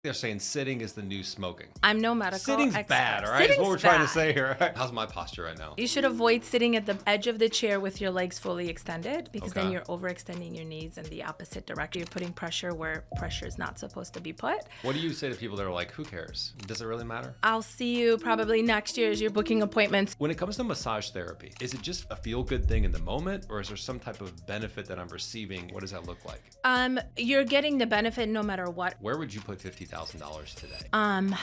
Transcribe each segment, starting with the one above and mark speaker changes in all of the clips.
Speaker 1: They're saying sitting is the new smoking.
Speaker 2: I'm no medical
Speaker 1: Sitting's
Speaker 2: expert.
Speaker 1: bad, all right? That's what we're
Speaker 2: Sitting's
Speaker 1: trying to
Speaker 2: bad.
Speaker 1: say here. Right? How's my posture right now?
Speaker 2: You should avoid sitting at the edge of the chair with your legs fully extended, because then
Speaker 1: Okay.
Speaker 2: you're overextending your knees in the opposite direction. You're putting pressure where pressure is not supposed to be put.
Speaker 1: What do you say to people that are like, who cares? Does it really matter?
Speaker 2: I'll see you probably next year as you're booking appointments.
Speaker 1: When it comes to massage therapy, is it just a feel-good thing in the moment, or is there some type of benefit that I'm receiving? What does that look like?
Speaker 2: You're getting the benefit no matter what.
Speaker 1: Where would you put $50,000 today?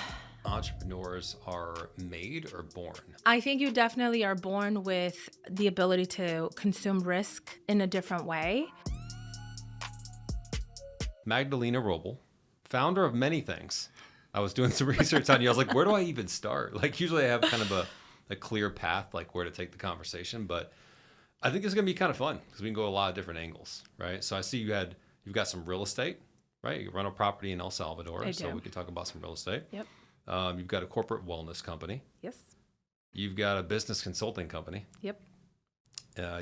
Speaker 1: Entrepreneurs are made or born?
Speaker 2: I think you definitely are born with the ability to consume risk in a different way.
Speaker 1: Magdalena Wrobel, founder of many things. I was doing some research on you. I was like, where do I even start? Like, usually I have kind of a clear path, like where to take the conversation, but I think it's going to be kind of fun because we can go a lot of different angles, right? So I see you've got some real estate, right? You run a property in El Salvador,
Speaker 2: I
Speaker 1: so
Speaker 2: do.
Speaker 1: we can talk about some real estate.
Speaker 2: Yep.
Speaker 1: You've got a corporate wellness company.
Speaker 2: Yes.
Speaker 1: You've got a business consulting company.
Speaker 2: Yep.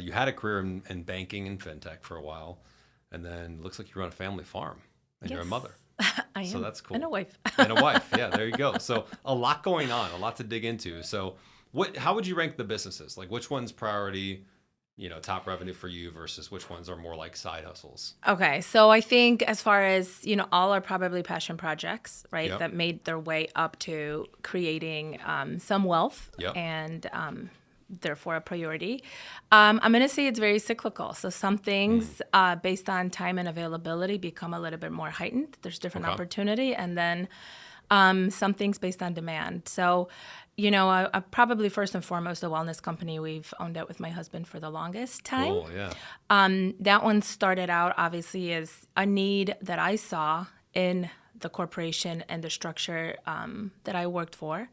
Speaker 1: You had a career in banking and fintech for a while, and then looks like you run a family farm, and you're a
Speaker 2: Yes.
Speaker 1: mother.
Speaker 2: I am.
Speaker 1: So that's cool.
Speaker 2: And a wife.
Speaker 1: And a wife. Yeah, there you go. So a lot going on, a lot to dig into. So how would you rank the businesses? Like which one's priority, top revenue for you versus which ones are more like side hustles?
Speaker 2: Okay, so I think as far as, all are probably passion projects, right?
Speaker 1: Yep.
Speaker 2: That made their way up to creating some wealth
Speaker 1: Yep.
Speaker 2: and therefore a priority. I'm going to say it's very cyclical. So some things based on time and availability become a little bit more heightened. There's different
Speaker 1: Okay.
Speaker 2: opportunity. And then some things based on demand. So, I probably first and foremost, the wellness company, we've owned it with my husband for the longest time.
Speaker 1: Cool, yeah.
Speaker 2: That one started out obviously as a need that I saw in the corporation and the structure that I worked for.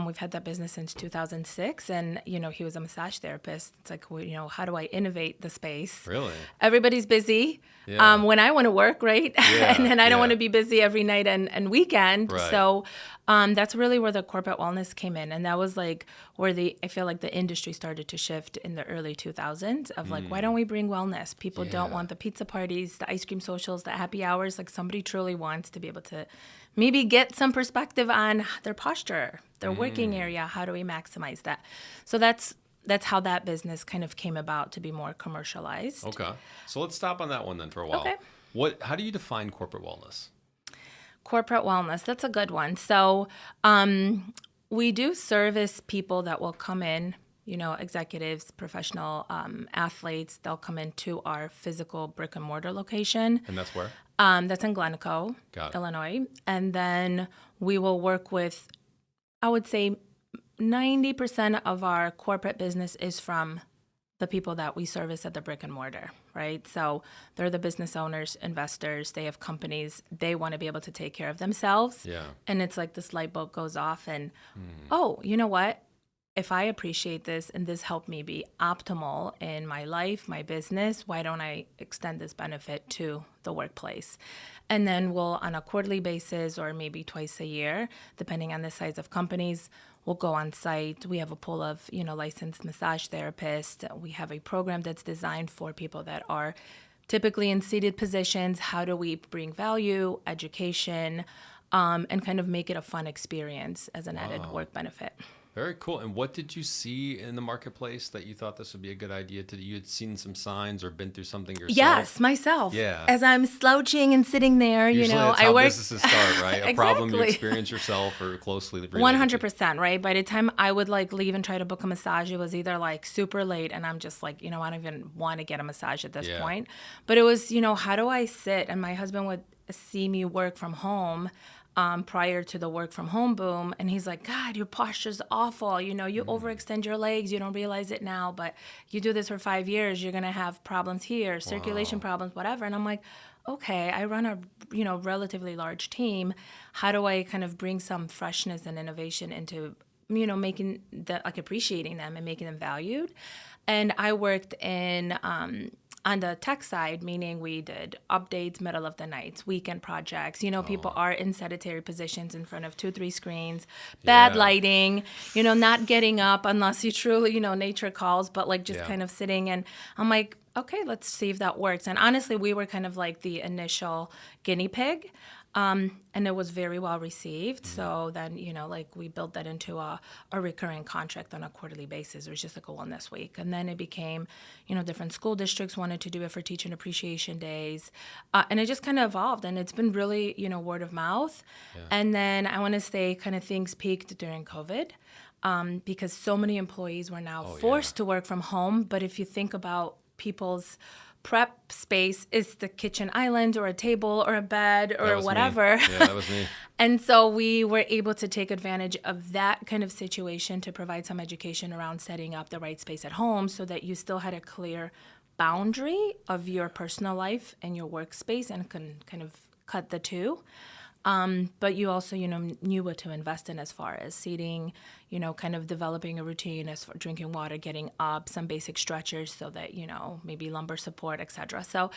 Speaker 2: We've had that business since 2006, and he was a massage therapist. It's like, well, how do I innovate the space?
Speaker 1: Really?
Speaker 2: Everybody's busy
Speaker 1: Yeah.
Speaker 2: when I want to work, right?
Speaker 1: Yeah,
Speaker 2: And then I don't
Speaker 1: yeah.
Speaker 2: want to be busy every night and weekend.
Speaker 1: Right.
Speaker 2: So that's really where the corporate wellness came in, and that was like where I feel like the industry started to shift in the early 2000s of like, why don't we bring wellness? People don't
Speaker 1: Yeah.
Speaker 2: want the pizza parties, the ice cream socials, the happy hours. Like somebody truly wants to be able to maybe get some perspective on their posture, their working area. How do we maximize that? So that's how that business kind of came about to be more commercialized.
Speaker 1: Okay. So let's stop on that one then for a while.
Speaker 2: Okay.
Speaker 1: How do you define corporate wellness?
Speaker 2: Corporate wellness, that's a good one. So we do service people that will come in, executives, professional athletes. They'll come into our physical brick and mortar location.
Speaker 1: And that's where?
Speaker 2: That's in Glencoe,
Speaker 1: Got it.
Speaker 2: Illinois. And then we will work with, I would say 90% of our corporate business is from the people that we service at the brick and mortar, right? So they're the business owners, investors, they have companies, they want to be able to take care of themselves.
Speaker 1: Yeah.
Speaker 2: And it's like this light bulb goes off and, oh, you know what? If I appreciate this and this helped me be optimal in my life, my business, why don't I extend this benefit to the workplace? And then we'll, on a quarterly basis or maybe twice a year, depending on the size of companies, we'll go on site. We have a pool of, licensed massage therapists. We have a program that's designed for people that are typically in seated positions. How do we bring value, education, and kind of make it a fun experience as an added work benefit?
Speaker 1: Very cool. And what did you see in the marketplace that you thought this would be a good idea to do? You had seen some signs or been through something yourself?
Speaker 2: Yes, myself.
Speaker 1: Yeah.
Speaker 2: As I'm slouching and sitting there,
Speaker 1: Usually that's
Speaker 2: I
Speaker 1: how
Speaker 2: work.
Speaker 1: businesses start, right? A problem you
Speaker 2: Exactly.
Speaker 1: experience yourself or closely related to.
Speaker 2: 100%, right? By the time I would leave and try to book a massage, it was either super late and I'm just like, I don't even want to get a massage at this
Speaker 1: Yeah.
Speaker 2: point. But it was, how do I sit? And my husband would see me work from home prior to the work from home boom. And he's like, God, your posture's awful. You overextend your legs. You don't realize it now, but you do this for 5 years, you're going to have problems here, circulation problems, whatever. And I'm like, okay, I run a, relatively large team. How do I kind of bring some freshness and innovation into, making that, appreciating them and making them valued? And I worked in, on the tech side, meaning we did updates, middle of the night, weekend projects. People are in sedentary positions in front of 2-3 screens, bad
Speaker 1: Yeah.
Speaker 2: lighting, not getting up unless you truly, nature calls, but just
Speaker 1: Yeah.
Speaker 2: kind of sitting. And I'm like, okay, let's see if that works. And honestly, we were kind of like the initial guinea pig. And it was very well received. So then, like we built that into a recurring contract on a quarterly basis. It was just like a wellness week. And then it became, different school districts wanted to do it for Teacher Appreciation Days. And it just kind of evolved. And it's been really, word of mouth. Yeah. And then I want to say kind of things peaked during COVID. Because so many employees were now forced to work from home. But if you think about people's prep space, is the kitchen island or a table or a bed or whatever.
Speaker 1: Me. Yeah, that was me.
Speaker 2: And so we were able to take advantage of that kind of situation to provide some education around setting up the right space at home so that you still had a clear boundary of your personal life and your workspace and can kind of cut the two. But you also, knew what to invest in as far as seating, kind of developing a routine as for drinking water, getting up, some basic stretchers so that, maybe lumbar support, etc. So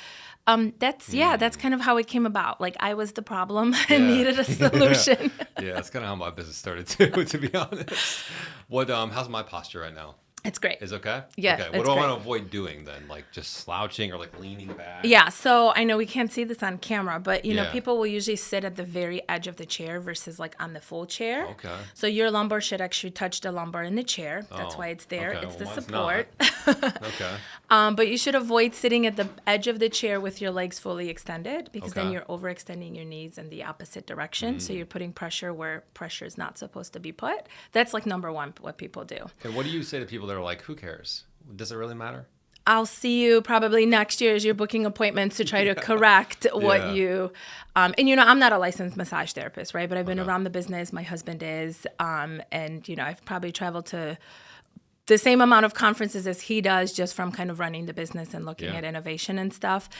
Speaker 2: that's kind of how it came about. Like I was the problem and needed a solution.
Speaker 1: Yeah, that's kind of how my business started too, to be honest. How's my posture right now?
Speaker 2: It's great.
Speaker 1: Is okay?
Speaker 2: Yeah.
Speaker 1: Okay. What do I want to avoid doing then? Like just slouching or like leaning back?
Speaker 2: Yeah. So I know we can't see this on camera, but people will usually sit at the very edge of the chair versus like on the full chair.
Speaker 1: Okay.
Speaker 2: So your lumbar should actually touch the lumbar in the chair. That's why it's there.
Speaker 1: Okay.
Speaker 2: It's the
Speaker 1: Well,
Speaker 2: support.
Speaker 1: Okay.
Speaker 2: But you should avoid sitting at the edge of the chair with your legs fully extended because then you're overextending your knees in the opposite direction. So you're putting pressure where pressure is not supposed to be put. That's like number one, what people do.
Speaker 1: And what do you say to people that are like, who cares? Does it really matter?
Speaker 2: I'll see you probably next year as you're booking appointments to try to correct what you, and I'm not a licensed massage therapist, right? But I've been around the business. My husband is, and I've probably traveled to the same amount of conferences as he does just from kind of running the business and looking at innovation and stuff.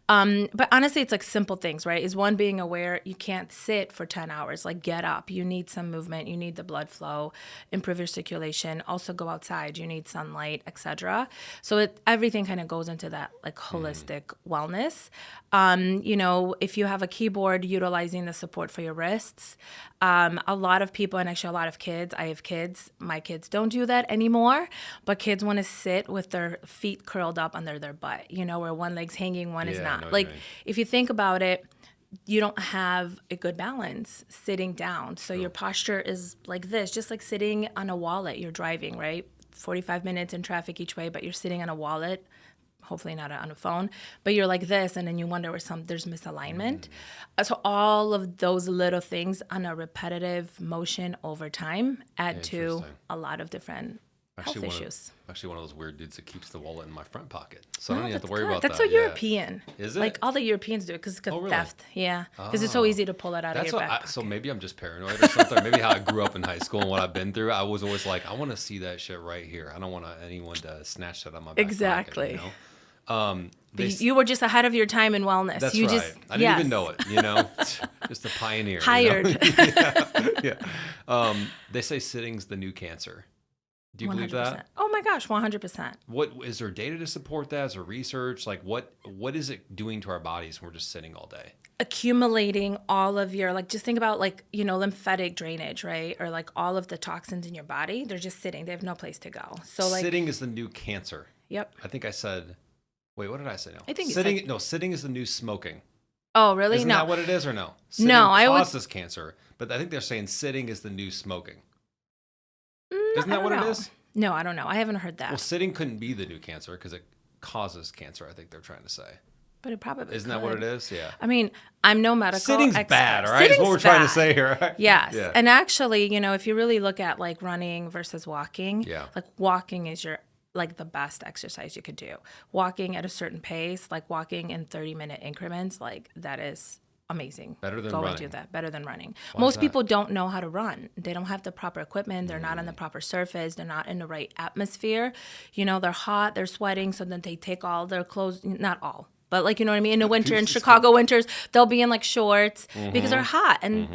Speaker 2: But honestly, it's like simple things, right? Is one, being aware you can't sit for 10 hours, like get up. You need some movement. You need the blood flow, improve your circulation. Also go outside. You need sunlight, etc. So everything kind of goes into that like holistic wellness. If you have a keyboard, utilizing the support for your wrists. A lot of people, and actually a lot of kids, I have kids, my kids don't do that anymore, but kids want to sit with their feet curled up under their butt, where one leg's hanging, one is not. Like, if you think about it, you don't have a good balance sitting down. So your posture is like this, just like sitting on a wallet. You're driving, right? 45 minutes in traffic each way, but you're sitting on a wallet, hopefully not on a phone, but you're like this, and then you wonder where there's misalignment. So all of those little things on a repetitive motion over time add to a lot lot of different health issues.
Speaker 1: Actually, one of those weird dudes that keeps the wallet in my front pocket, so I don't even have to worry about
Speaker 2: that's
Speaker 1: that.
Speaker 2: That's so European.
Speaker 1: Is it?
Speaker 2: Like all the Europeans do it because it's
Speaker 1: really?
Speaker 2: theft. Yeah, because it's so easy to pull it out of your back pocket.
Speaker 1: So maybe I'm just paranoid or something. Maybe how I grew up in high school and what I've been through. I was always like, I want to see that shit right here. I don't want anyone to snatch that on my back pocket,
Speaker 2: You were just ahead of your time in wellness.
Speaker 1: That's
Speaker 2: right.
Speaker 1: I didn't even know it, just a pioneer.
Speaker 2: Hired.
Speaker 1: Yeah. They say sitting's the new cancer. Do you 100%. Believe that?
Speaker 2: Oh my gosh, 100%.
Speaker 1: What is there data to support that? Is there research? Like what is it doing to our bodies when we're just sitting all day?
Speaker 2: Accumulating all of your, just think about lymphatic drainage, right? Or like all of the toxins in your body. They're just sitting. They have no place to go. So
Speaker 1: sitting is the new cancer.
Speaker 2: Yep.
Speaker 1: I think I said, wait, what did I say now?
Speaker 2: I think
Speaker 1: sitting is the new smoking.
Speaker 2: Oh, really?
Speaker 1: Isn't that what it is or no? Sitting causes cancer, but I think they're saying sitting is the new smoking. Isn't that what it is?
Speaker 2: No, I don't know. I haven't heard that.
Speaker 1: Well, sitting couldn't be the new cancer because it causes cancer, I think they're trying to say.
Speaker 2: But it probably
Speaker 1: Isn't that what it is? Yeah.
Speaker 2: I mean, I'm no medical
Speaker 1: Sitting's
Speaker 2: expert.
Speaker 1: bad, all right? That's what we're trying to say here. Right?
Speaker 2: Yes. Yeah. And actually, if you really look at running versus walking, walking is the best exercise you could do. Walking at a certain pace, walking in 30-minute increments, that is amazing.
Speaker 1: Better than
Speaker 2: running.
Speaker 1: Go
Speaker 2: and do that. Better than running.
Speaker 1: Why
Speaker 2: Most people don't know how to run. They don't have the proper equipment. They're not on the proper surface. They're not in the right atmosphere. They're hot. They're sweating. So then they take all their clothes. Not all. But you know what I mean? In the winter, in Chicago winters, they'll be in shorts because they're hot. And,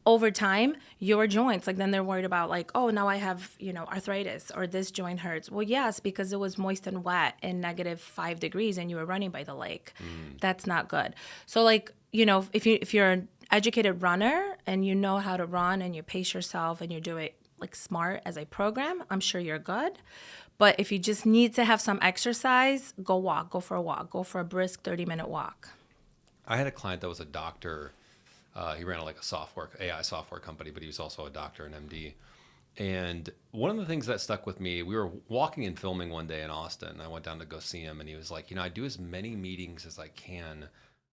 Speaker 2: over time, your joints, then they're worried about oh, now I have, arthritis or this joint hurts. Well, yes, because it was moist and wet in -5 degrees and you were running by the lake. That's not good. So if you're an educated runner and you know how to run and you pace yourself and you do it smart as a program, I'm sure you're good. But if you just need to have some exercise, go walk, go for a walk, go for a brisk 30-minute walk.
Speaker 1: I had a client that was a doctor He ran like a AI software company, but he was also a doctor, an MD. And one of the things that stuck with me, we were walking and filming one day in Austin. I went down to go see him, and he was like, I do as many meetings as I can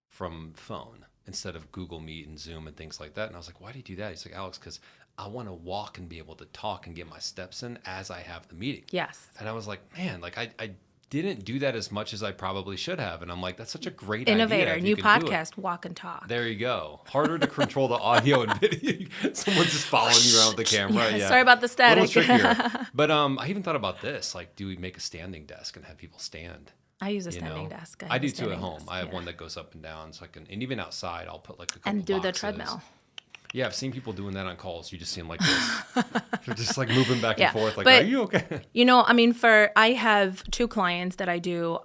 Speaker 1: from phone instead of Google Meet and Zoom and things like that. And I was like, why do you do that? He's like, Alex, because I want to walk and be able to talk and get my steps in as I have the meeting.
Speaker 2: Yes.
Speaker 1: And I was like, man, like I didn't do that as much as I probably should have. And I'm like, that's such a great
Speaker 2: Innovator,
Speaker 1: idea.
Speaker 2: new podcast, Walk and Talk.
Speaker 1: There you go. Harder to control the audio and video. Someone's just following you around with the camera.
Speaker 2: Yeah. Sorry about the static.
Speaker 1: A little trickier. But I even thought about this. Like, do we make a standing desk and have people stand?
Speaker 2: I use a standing desk.
Speaker 1: I do too at home. I have one that goes up and down, so I can, and even outside, I'll put like a couple
Speaker 2: and do
Speaker 1: boxes.
Speaker 2: the treadmill.
Speaker 1: Yeah, I've seen people doing that on calls. You just see them like this. They're just like moving back and forth. Like,
Speaker 2: but,
Speaker 1: are you okay?
Speaker 2: I have 2 clients that I do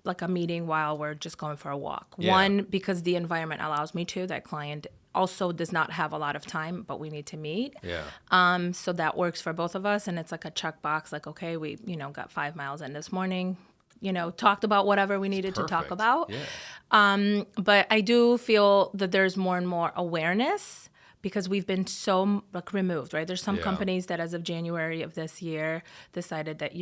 Speaker 2: like a meeting while we're just going for a walk.
Speaker 1: Yeah.
Speaker 2: One, because the environment allows me to. That client also does not have a lot of time, but we need to meet.
Speaker 1: Yeah.
Speaker 2: So that works for both of us, and it's like a checkbox. Like, okay, we got 5 miles in this morning. Talked about whatever we needed to talk about.
Speaker 1: Yeah.
Speaker 2: But I do feel that there's more and more awareness because we've been so removed, right? There's some companies that as of January of this year decided that,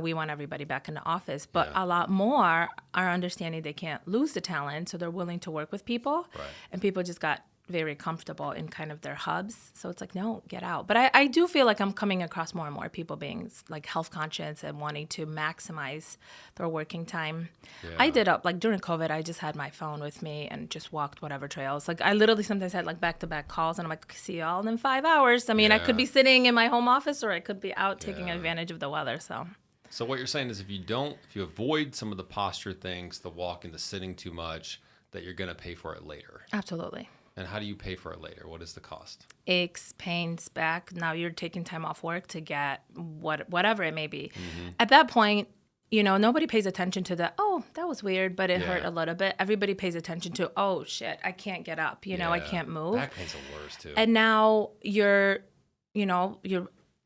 Speaker 2: we want everybody back in the office. But a lot more are understanding they can't lose the talent, so they're willing to work with people.
Speaker 1: Right.
Speaker 2: And people just got very comfortable in kind of their hubs. So it's like, no, get out. But I do feel like I'm coming across more and more people being like health conscious and wanting to maximize their working time. Yeah. I did during COVID, I just had my phone with me and just walked whatever trails. Like I literally sometimes had like back-to-back calls and I'm like, see y'all in 5 hours. I mean, I could be sitting in my home office or I could be out taking advantage of the weather. So
Speaker 1: what you're saying is if you avoid some of the posture things, the walking, the sitting too much, that you're going to pay for it later.
Speaker 2: Absolutely.
Speaker 1: And how do you pay for it later? What is the cost?
Speaker 2: Aches, pains, back. Now you're taking time off work to get whatever it may be.
Speaker 1: Mm-hmm.
Speaker 2: At that point, nobody pays attention to the, oh, that was weird, but it hurt a little bit. Everybody pays attention to, oh, shit, I can't get up. I can't move.
Speaker 1: Back pain's the worst, too.
Speaker 2: And now you're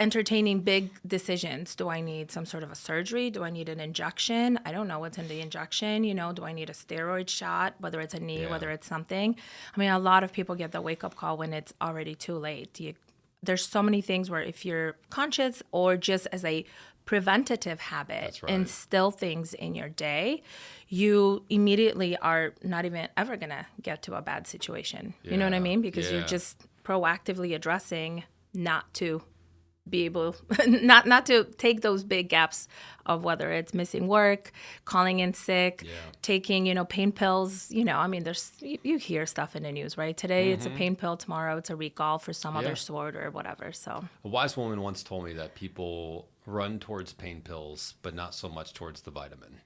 Speaker 2: entertaining big decisions. Do I need some sort of a surgery? Do I need an injection? I don't know what's in the injection. Do I need a steroid shot, whether it's a knee, whether it's something? I mean, a lot of people get the wake-up call when it's already too late. There's so many things where if you're conscious or just as a preventative habit, instill things in your day, you immediately are not even ever going to get to a bad situation. You know what I mean? Because you're just proactively addressing not to be able not to take those big gaps of whether it's missing work, calling in sick, taking pain pills. There's you hear stuff in the news, right? Today it's a pain pill, tomorrow it's a recall for some other sort or whatever. So
Speaker 1: a wise woman once told me that people run towards pain pills but not so much towards the vitamin,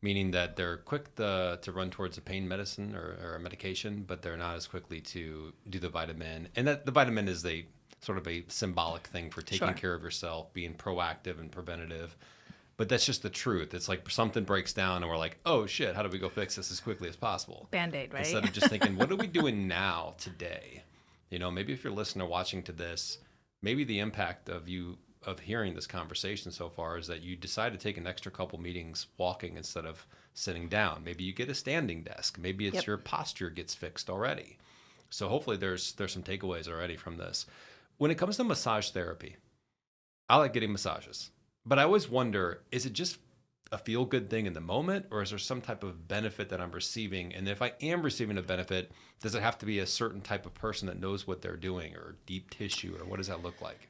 Speaker 1: meaning that they're quick to run towards a pain medicine or a medication, but they're not as quickly to do the vitamin. And that the vitamin is sort of a symbolic thing for taking care of yourself, being proactive and preventative. But that's just the truth. It's like something breaks down and we're like, oh shit, how do we go fix this as quickly as possible?
Speaker 2: Band-Aid, right?
Speaker 1: Instead of just thinking, what are we doing now, today? Maybe if you're listening or watching to this, maybe the impact of hearing this conversation so far is that you decide to take an extra couple meetings walking instead of sitting down. Maybe you get a standing desk. Maybe it's your posture gets fixed already. So hopefully there's some takeaways already from this. When it comes to massage therapy, I like getting massages, but I always wonder, is it just a feel-good thing in the moment, or is there some type of benefit that I'm receiving? And if I am receiving a benefit, does it have to be a certain type of person that knows what they're doing, or deep tissue, or what does that look like?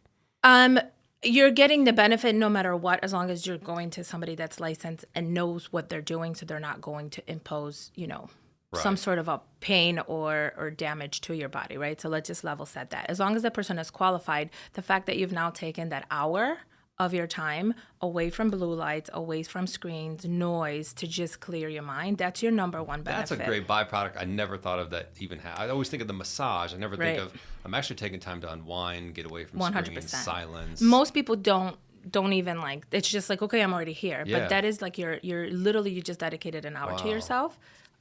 Speaker 2: You're getting the benefit no matter what, as long as you're going to somebody that's licensed and knows what they're doing, so they're not going to impose, some sort of a pain or damage to your body, right? So let's just level set that. As long as the person is qualified, the fact that you've now taken that hour of your time away from blue lights, away from screens, noise, to just clear your mind, that's your number one benefit.
Speaker 1: That's a great byproduct. I never thought of that even. I always think of the massage. I never think of, I'm actually taking time to unwind, get away from 100%. Screens, silence.
Speaker 2: Most people don't even it's just like, okay, I'm already here. But that is like you're literally, you just dedicated an hour to yourself.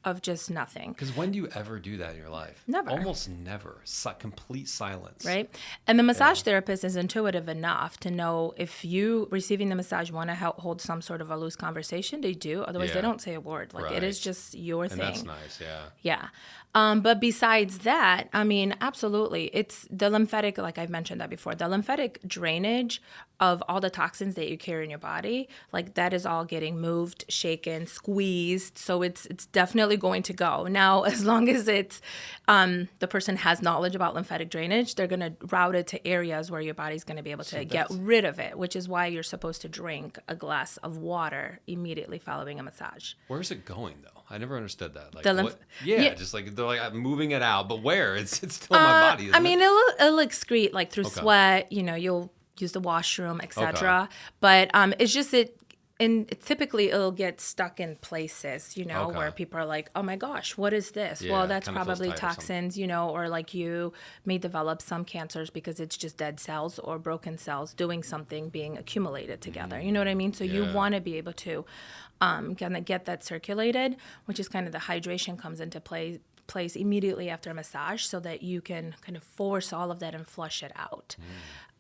Speaker 2: of just nothing.
Speaker 1: Because when do you ever do that in your life?
Speaker 2: Never.
Speaker 1: Almost never. Complete silence.
Speaker 2: Right? And the massage therapist is intuitive enough to know if you receiving the massage want to hold some sort of a loose conversation, they do. Otherwise, they don't say a word. Like it is just your thing.
Speaker 1: And that's nice, yeah.
Speaker 2: Yeah. But besides that, I mean, absolutely. It's the lymphatic, like I've mentioned that before, the lymphatic drainage of all the toxins that you carry in your body, like that is all getting moved, shaken, squeezed. So it's definitely going to go. Now, as long as it's the person has knowledge about lymphatic drainage, they're going to route it to areas where your body's going to be able to get rid of it, which is why you're supposed to drink a glass of water immediately following a massage.
Speaker 1: Where's it going, though? I never understood that. Like, just like they're like I'm moving it out, but where? It's still in my body.
Speaker 2: I mean, it'll excrete like through sweat. You know, you'll use the washroom, etc. But it's just and typically it'll get stuck in places, you know, where people are like, oh my gosh, what is this? Yeah, well, that's probably toxins, you know, or like you may develop some cancers because it's just dead cells or broken cells doing something being accumulated together. You know what I mean? So you want to be able to kind of get that circulated, which is kind of the hydration comes into place immediately after a massage so that you can kind of force all of that and flush it out.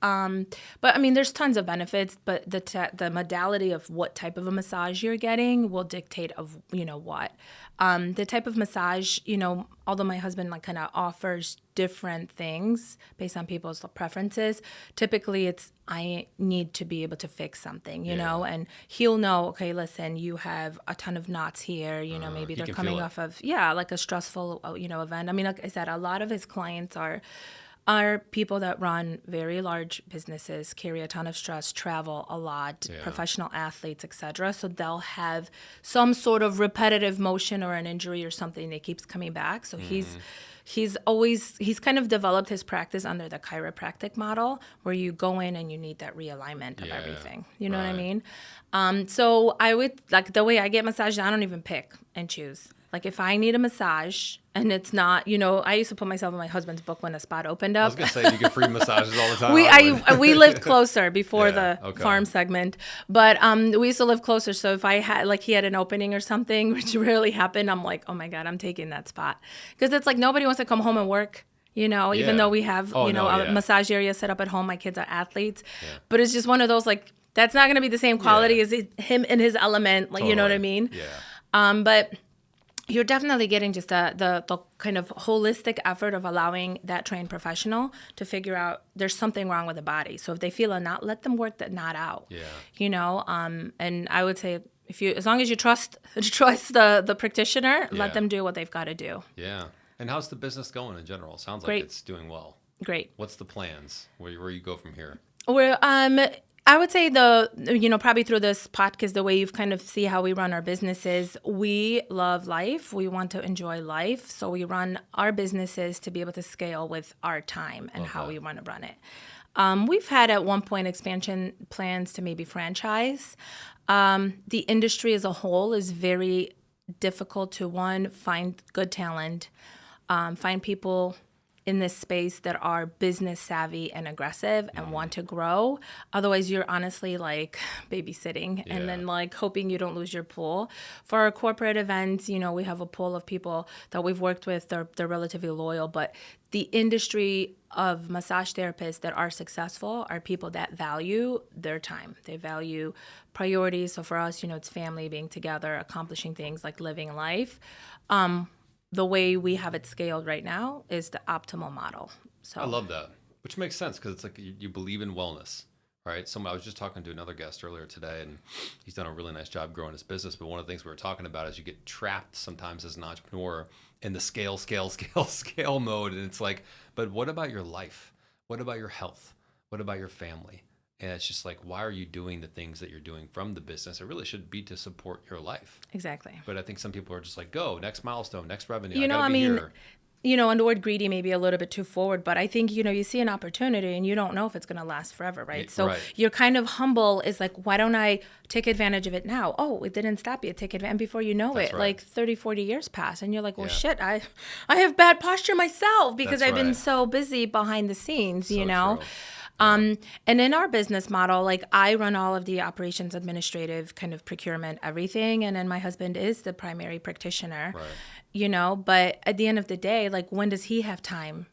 Speaker 2: But I mean, there's tons of benefits, but the modality of what type of a massage you're getting will dictate of, you know, what. The type of massage, you know, although my husband like kind of offers different things based on people's preferences, typically it's, I need to be able to fix something, you know, and he'll know, okay, listen, you have a ton of knots here, you know, maybe they're coming off of, like a stressful, you know, event. I mean, like I said, a lot of his clients are people that run very large businesses, carry a ton of stress, travel a lot, professional athletes, etc. So they'll have some sort of repetitive motion or an injury or something that keeps coming back. So he's kind of developed his practice under the chiropractic model where you go in and you need that realignment of everything. You know what I mean? So I would, like the way I get massages, I don't even pick and choose. Like if I need a massage and it's not, you know, I used to put myself in my husband's book when a spot opened up.
Speaker 1: I was going to say, you get free massages all the time.
Speaker 2: We lived closer before the farm segment, but we used to live closer. So if I had, like he had an opening or something, which rarely happened, I'm like, oh my God, I'm taking that spot. Because it's like nobody wants to come home and work. You know, even though we have, a massage area set up at home, my kids are athletes, but it's just one of those, like, that's not going to be the same quality as him in his element. Like, you know what I mean? Yeah. But you're definitely getting just the kind of holistic effort of allowing that trained professional to figure out there's something wrong with the body. So if they feel a knot, let them work that knot out. Yeah. You know, and I would say as long as you trust the practitioner, let them do what they've got to do. Yeah.
Speaker 1: And how's the business going in general? It sounds like it's doing well.
Speaker 2: Great.
Speaker 1: What's the plans? Where you go from here?
Speaker 2: I would say probably through this podcast, the way you've kind of see how we run our businesses, we love life. We want to enjoy life. So we run our businesses to be able to scale with our time and how we want to run it. We've had at one point expansion plans to maybe franchise. The industry as a whole is very difficult to, find good talent, find people in this space that are business savvy and aggressive and want to grow. Otherwise, you're honestly like babysitting and then like hoping you don't lose your pool. For our corporate events, you know, we have a pool of people that we've worked with. They're relatively loyal, but the industry of massage therapists that are successful are people that value their time. They value priorities. So for us, you know, it's family, being together, accomplishing things like living life. The way we have it scaled right now is the optimal model. So
Speaker 1: I love that, which makes sense because it's like you believe in wellness, right? I was just talking to another guest earlier today, and he's done a really nice job growing his business. But one of the things we were talking about is you get trapped sometimes as an entrepreneur in the scale mode. And it's like, but what about your life? What about your health? What about your family? And it's just like, why are you doing the things that you're doing from the business? It really should be to support your life.
Speaker 2: Exactly.
Speaker 1: But I think some people are just like, go, next milestone, next revenue.
Speaker 2: You know, and the word greedy may be a little bit too forward, but I think, you know, you see an opportunity and you don't know if it's going to last forever, right? So you're kind of humble is like, why don't I take advantage of it now? Oh, it didn't stop you. Take advantage. And before you know like 30, 40 years pass and you're like, well, shit, I have bad posture myself because I've been so busy behind the scenes, you know? True. And in our business model, like I run all of the operations, administrative, kind of procurement, everything. And then my husband is the primary practitioner, but at the end of the day, like when does he have time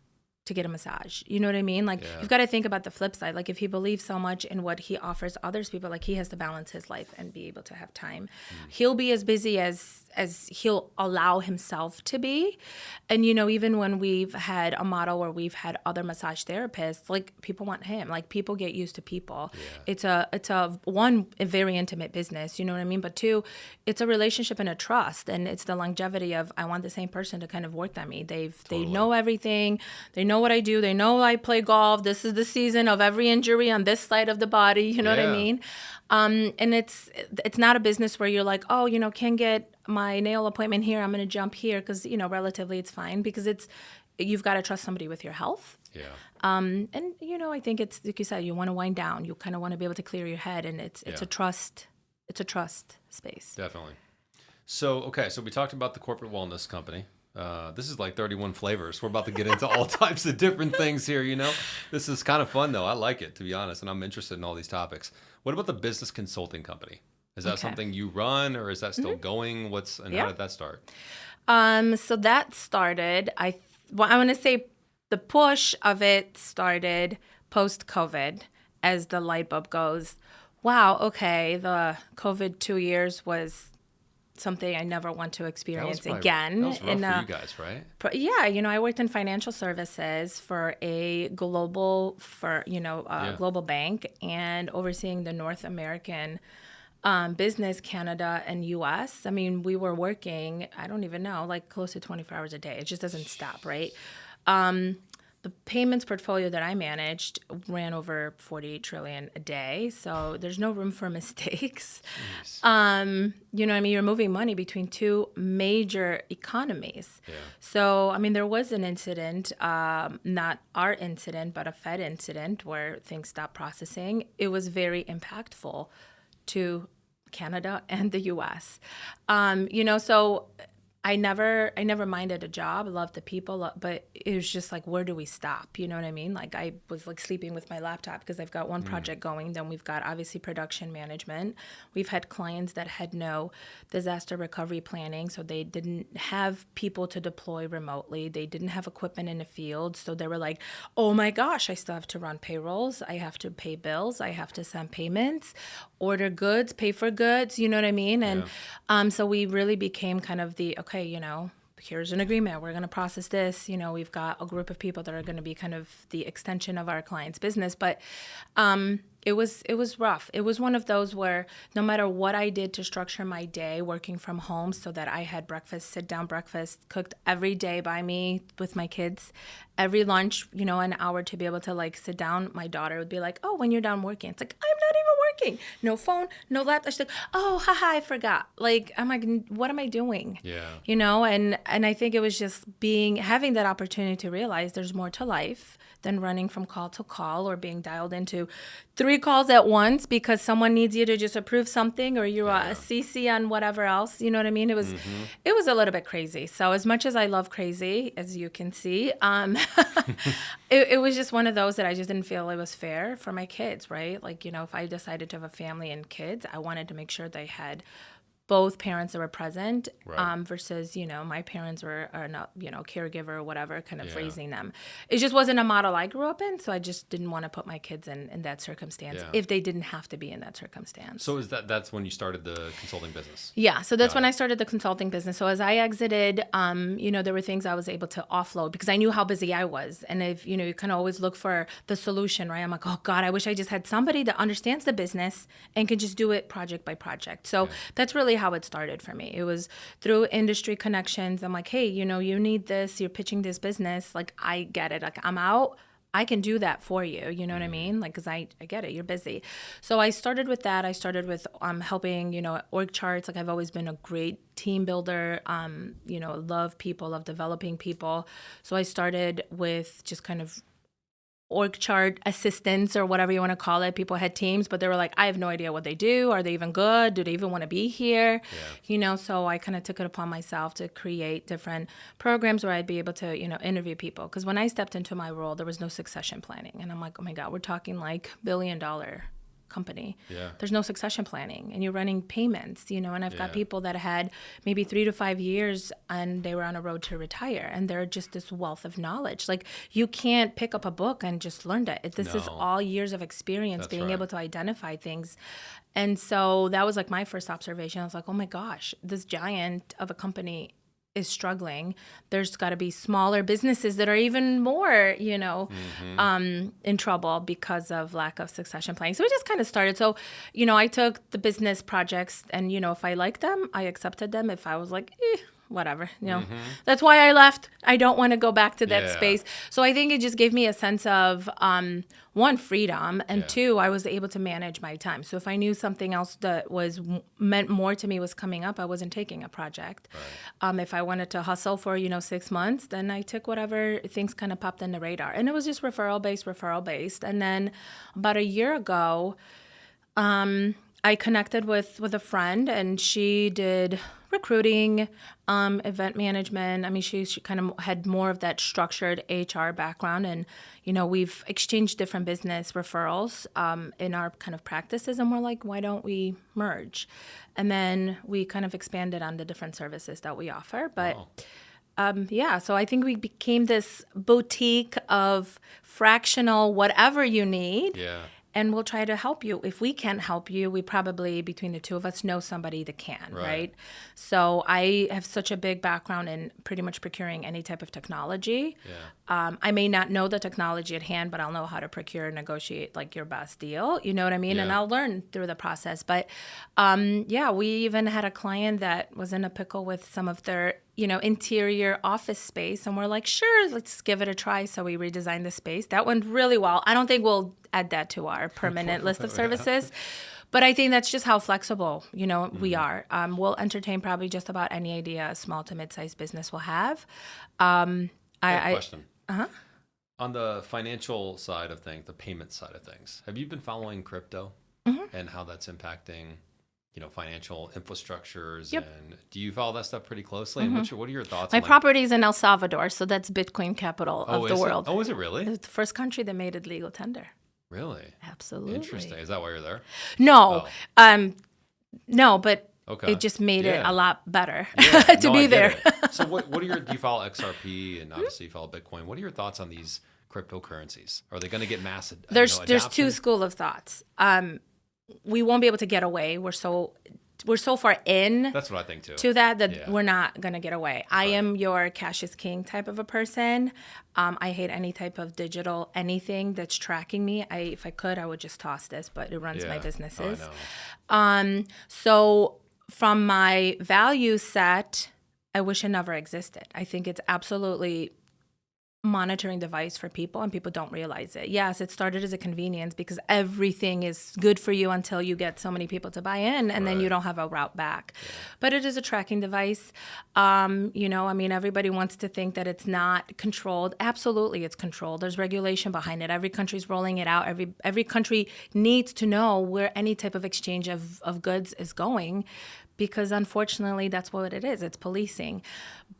Speaker 2: to get a massage? You know what I mean? Like you've got to think about the flip side. Like if he believes so much in what he offers others people, like he has to balance his life and be able to have time. He'll be as busy as he'll allow himself to be. And, even when we've had a model where we've had other massage therapists, like people want him, like people get used to people. It's a very intimate business, you know what I mean? But two, it's a relationship and a trust. And it's the longevity of, I want the same person to kind of work on me. They know everything. They know what I do. They know I play golf. This is the season of every injury on this side of the body. You know what I mean? And it's not a business where you're like, oh, can't get my nail appointment here, I'm going to jump here because, relatively it's fine because you've got to trust somebody with your health.
Speaker 1: Yeah.
Speaker 2: And, I think it's, like you said, you want to wind down. You kind of want to be able to clear your head and it's a trust space.
Speaker 1: Definitely. So we talked about the corporate wellness company. This is like 31 flavors. We're about to get into all types of different things here, This is kind of fun, though. I like it, to be honest, and I'm interested in all these topics. What about the business consulting company? Is that something you run, or is that still going? How did that start?
Speaker 2: So that started, I want to say the push of it started post-COVID as the light bulb goes, wow, okay, the COVID 2 years was something I never want to experience again.
Speaker 1: That was rough for you guys, right?
Speaker 2: Yeah, I worked in financial services for a global bank and overseeing the North American business, Canada and US. I mean, we were working, I don't even know, like close to 24 hours a day. It just doesn't stop, right? The payments portfolio that I managed ran over 48 trillion a day, so there's no room for mistakes. You're moving money between two major economies. Yeah. So, there was an incident, not our incident, but a Fed incident where things stopped processing. It was very impactful to Canada and the US. So I never minded a job. I loved the people, but it was just like, where do we stop? You know what I mean? Like I was like sleeping with my laptop because I've got one project going. Then we've got obviously production management. We've had clients that had no disaster recovery planning. So they didn't have people to deploy remotely. They didn't have equipment in the field. So they were like, oh my gosh, I still have to run payrolls. I have to pay bills. I have to send payments, order goods, pay for goods. You know what I mean? And so we really became kind of the, okay, here's an agreement. We're going to process this. We've got a group of people that are going to be kind of the extension of our client's business. But it was rough. It was one of those where no matter what I did to structure my day working from home so that I had breakfast, sit-down breakfast, cooked every day by me with my kids, every lunch, an hour to be able to like sit down. My daughter would be like, oh, when you're done working. It's like, I'm not even working. No phone, no laptop. She's like, oh, haha, I forgot. Like, I'm like, what am I doing?
Speaker 1: Yeah.
Speaker 2: And I think it was just having that opportunity to realize there's more to life than running from call to call or being dialed into 3 calls at once because someone needs you to just approve something or you're a CC on whatever else. You know what I mean? It was a little bit crazy. So as much as I love crazy, as you can see, it was just one of those that I just didn't feel it was fair for my kids, right? Like, if I decided to have a family and kids, I wanted to make sure they had both parents that were present versus, my parents are not, caregiver or whatever, kind of raising them. It just wasn't a model I grew up in, so I just didn't want to put my kids in that circumstance if they didn't have to be in that circumstance.
Speaker 1: So that's when you started the consulting business?
Speaker 2: Yeah, so that's when I started the consulting business. So as I exited, there were things I was able to offload because I knew how busy I was. And if, you kind of always look for the solution, right? I'm like, oh God, I wish I just had somebody that understands the business and can just do it project by project. So that's really how it started for me. It was through industry connections. I'm like, hey, you need this, you're pitching this business. Like, I get it. Like, I'm out. I can do that for you. You know what I mean? Like, because I get it. You're busy. So I started with that. I started with helping, org charts. Like, I've always been a great team builder, love people, love developing people. So I started with just kind of org chart assistants or whatever you want to call it. People had teams, but they were like, I have no idea what they do. Are they even good? Do they even want to be here? So I kind of took it upon myself to create different programs where I'd be able to, interview people. Because when I stepped into my role, there was no succession planning. And I'm like, oh my God, we're talking like $1 billion company. There's no succession planning, and you're running payments, and I've got people that had maybe 3 to 5 years and they were on a road to retire, and they're just this wealth of knowledge. Like, you can't pick up a book and just learn it. This is all years of experience, being able to identify things. And so that was like my first observation. I was like, oh my gosh, this giant of a company is struggling. There's got to be smaller businesses that are even more, in trouble because of lack of succession planning. So it just kind of started. So, I took the business projects and, if I liked them, I accepted them. If I was like, whatever, that's why I left. I don't want to go back to that space. So I think it just gave me a sense of, one, freedom, and two, I was able to manage my time. So if I knew something else that meant more to me was coming up, I wasn't taking a project. If I wanted to hustle for, 6 months, then I took whatever things kind of popped in the radar. And it was just referral based. And then about a year ago, I connected with a friend, and she did recruiting, event management. I mean, she kind of had more of that structured HR background, and we've exchanged different business referrals in our kind of practices, and we're like, why don't we merge? And then we kind of expanded on the different services that we offer. But so I think we became this boutique of fractional whatever you need. And we'll try to help you. If we can't help you, we probably, between the two of us, know somebody that can, right? So I have such a big background in pretty much procuring any type of technology. I may not know the technology at hand, but I'll know how to procure and negotiate like your best deal. You know what I mean? And I'll learn through the process. But we even had a client that was in a pickle with some of their interior office space. And we're like, sure, let's give it a try. So we redesigned the space. That went really well. I don't think we'll add that to our permanent list of services. But I think that's just how flexible, we are. We'll entertain probably just about any idea a small to mid-sized business will have.
Speaker 1: I have a question. On the financial side of things, the payment side of things, have you been following crypto and how that's impacting financial infrastructures? And do you follow that stuff pretty closely? And what are your thoughts?
Speaker 2: My property is in El Salvador, so that's Bitcoin capital of the world.
Speaker 1: Oh, is it really?
Speaker 2: It's the first country that made it legal tender.
Speaker 1: Really?
Speaker 2: Absolutely.
Speaker 1: Interesting. Is that why you're there?
Speaker 2: No. No, but it just made it a lot better to be there.
Speaker 1: So do you follow XRP, and obviously you follow Bitcoin. What are your thoughts on these cryptocurrencies? Are they going to get massive
Speaker 2: There's two schools of thoughts. We won't be able to get away. We're so far in.
Speaker 1: That's what I think too.
Speaker 2: To that we're not gonna get away. I am your cash is king type of a person. I hate any type of digital anything that's tracking me. If I could, I would just toss this, but it runs my businesses.
Speaker 1: Oh, I know.
Speaker 2: So from my value set, I wish it never existed. I think it's absolutely monitoring device for people, and people don't realize it. Yes, it started as a convenience because everything is good for you until you get so many people to buy in, and then you don't have a route back. But it is a tracking device. Everybody wants to think that it's not controlled. Absolutely, it's controlled. There's regulation behind it. Every country's rolling it out. Every country needs to know where any type of exchange of goods is going, because unfortunately that's what it is. It's policing.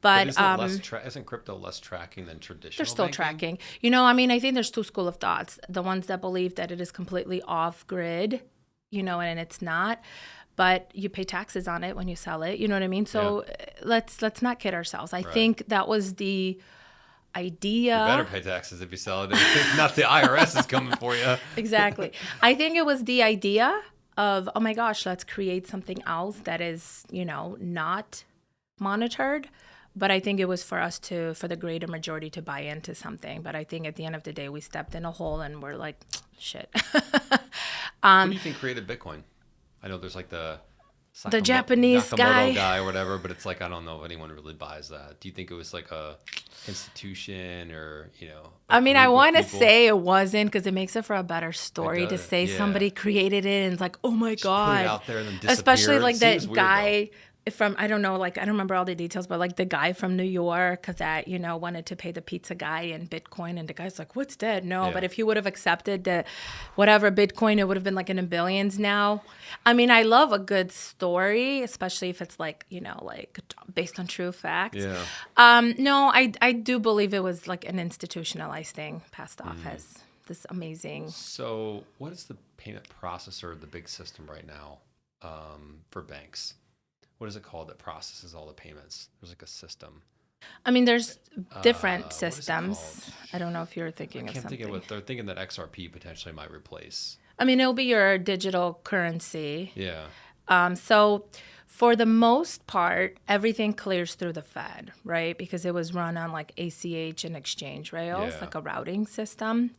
Speaker 2: But
Speaker 1: isn't crypto less tracking than traditional
Speaker 2: They're still
Speaker 1: banking?
Speaker 2: tracking. I think there's two schools of thoughts. The ones that believe that it is completely off grid, and it's not. But you pay taxes on it when you sell it. You know what I mean? So let's not kid ourselves. I think that was the idea.
Speaker 1: You better pay taxes if you sell it. Not the IRS is coming for you.
Speaker 2: Exactly. I think it was the idea of, oh my gosh, let's create something else that is, not monitored. But I think it was for the greater majority to buy into something. But I think at the end of the day, we stepped in a hole and we're like, shit.
Speaker 1: Who do you think created Bitcoin? I know there's like the
Speaker 2: Japanese
Speaker 1: guy or whatever, but it's like, I don't know if anyone really buys that. Do you think it was like a institution or,
Speaker 2: I want to say it wasn't, because it makes it for a better story to say somebody created it and it's like, oh my God.
Speaker 1: Put it out there and then disappear.
Speaker 2: Especially like that guy from, I don't know, like, I don't remember all the details, but like the guy from New York that, wanted to pay the pizza guy in Bitcoin. And the guy's like, what's that? No,
Speaker 1: Yeah.
Speaker 2: but if he would have accepted the whatever Bitcoin, it would have been like in the billions now. I mean, I love a good story, especially if it's like, like based on true facts.
Speaker 1: Yeah.
Speaker 2: No, I do believe it was like an institutionalized thing passed off as this amazing.
Speaker 1: So what is the payment processor, the big system right now for banks? What is it called that processes all the payments? There's like a system.
Speaker 2: I mean, there's different
Speaker 1: What is it
Speaker 2: systems. I don't know if you're thinking
Speaker 1: I
Speaker 2: of
Speaker 1: can't think
Speaker 2: something.
Speaker 1: of what they're thinking that XRP potentially might replace.
Speaker 2: I mean, it'll be your digital currency.
Speaker 1: Yeah.
Speaker 2: So for the most part, everything clears through the Fed, right? Because it was run on like ACH and exchange rails,
Speaker 1: Yeah.
Speaker 2: like a routing system.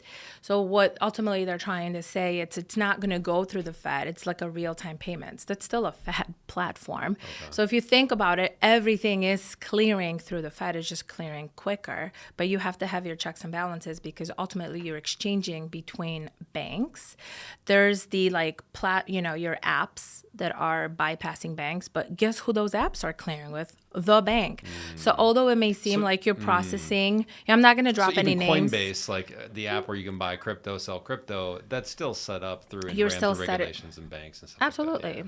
Speaker 2: So what ultimately they're trying to say, it's not going to go through the Fed. It's like a real-time payments. That's still a Fed platform. Okay. So if you think about it, everything is clearing through the Fed. It's just clearing quicker. But you have to have your checks and balances because ultimately you're exchanging between banks. There's the like your apps that are bypassing banks, but guess who those apps are clearing with? The bank. So although it may seem like you're processing, I'm not going to drop any names.
Speaker 1: Coinbase, like the app where you can buy crypto, sell crypto, that's still set up through and
Speaker 2: You're
Speaker 1: ran
Speaker 2: still
Speaker 1: through
Speaker 2: set it-
Speaker 1: regulations and banks and stuff.
Speaker 2: Absolutely.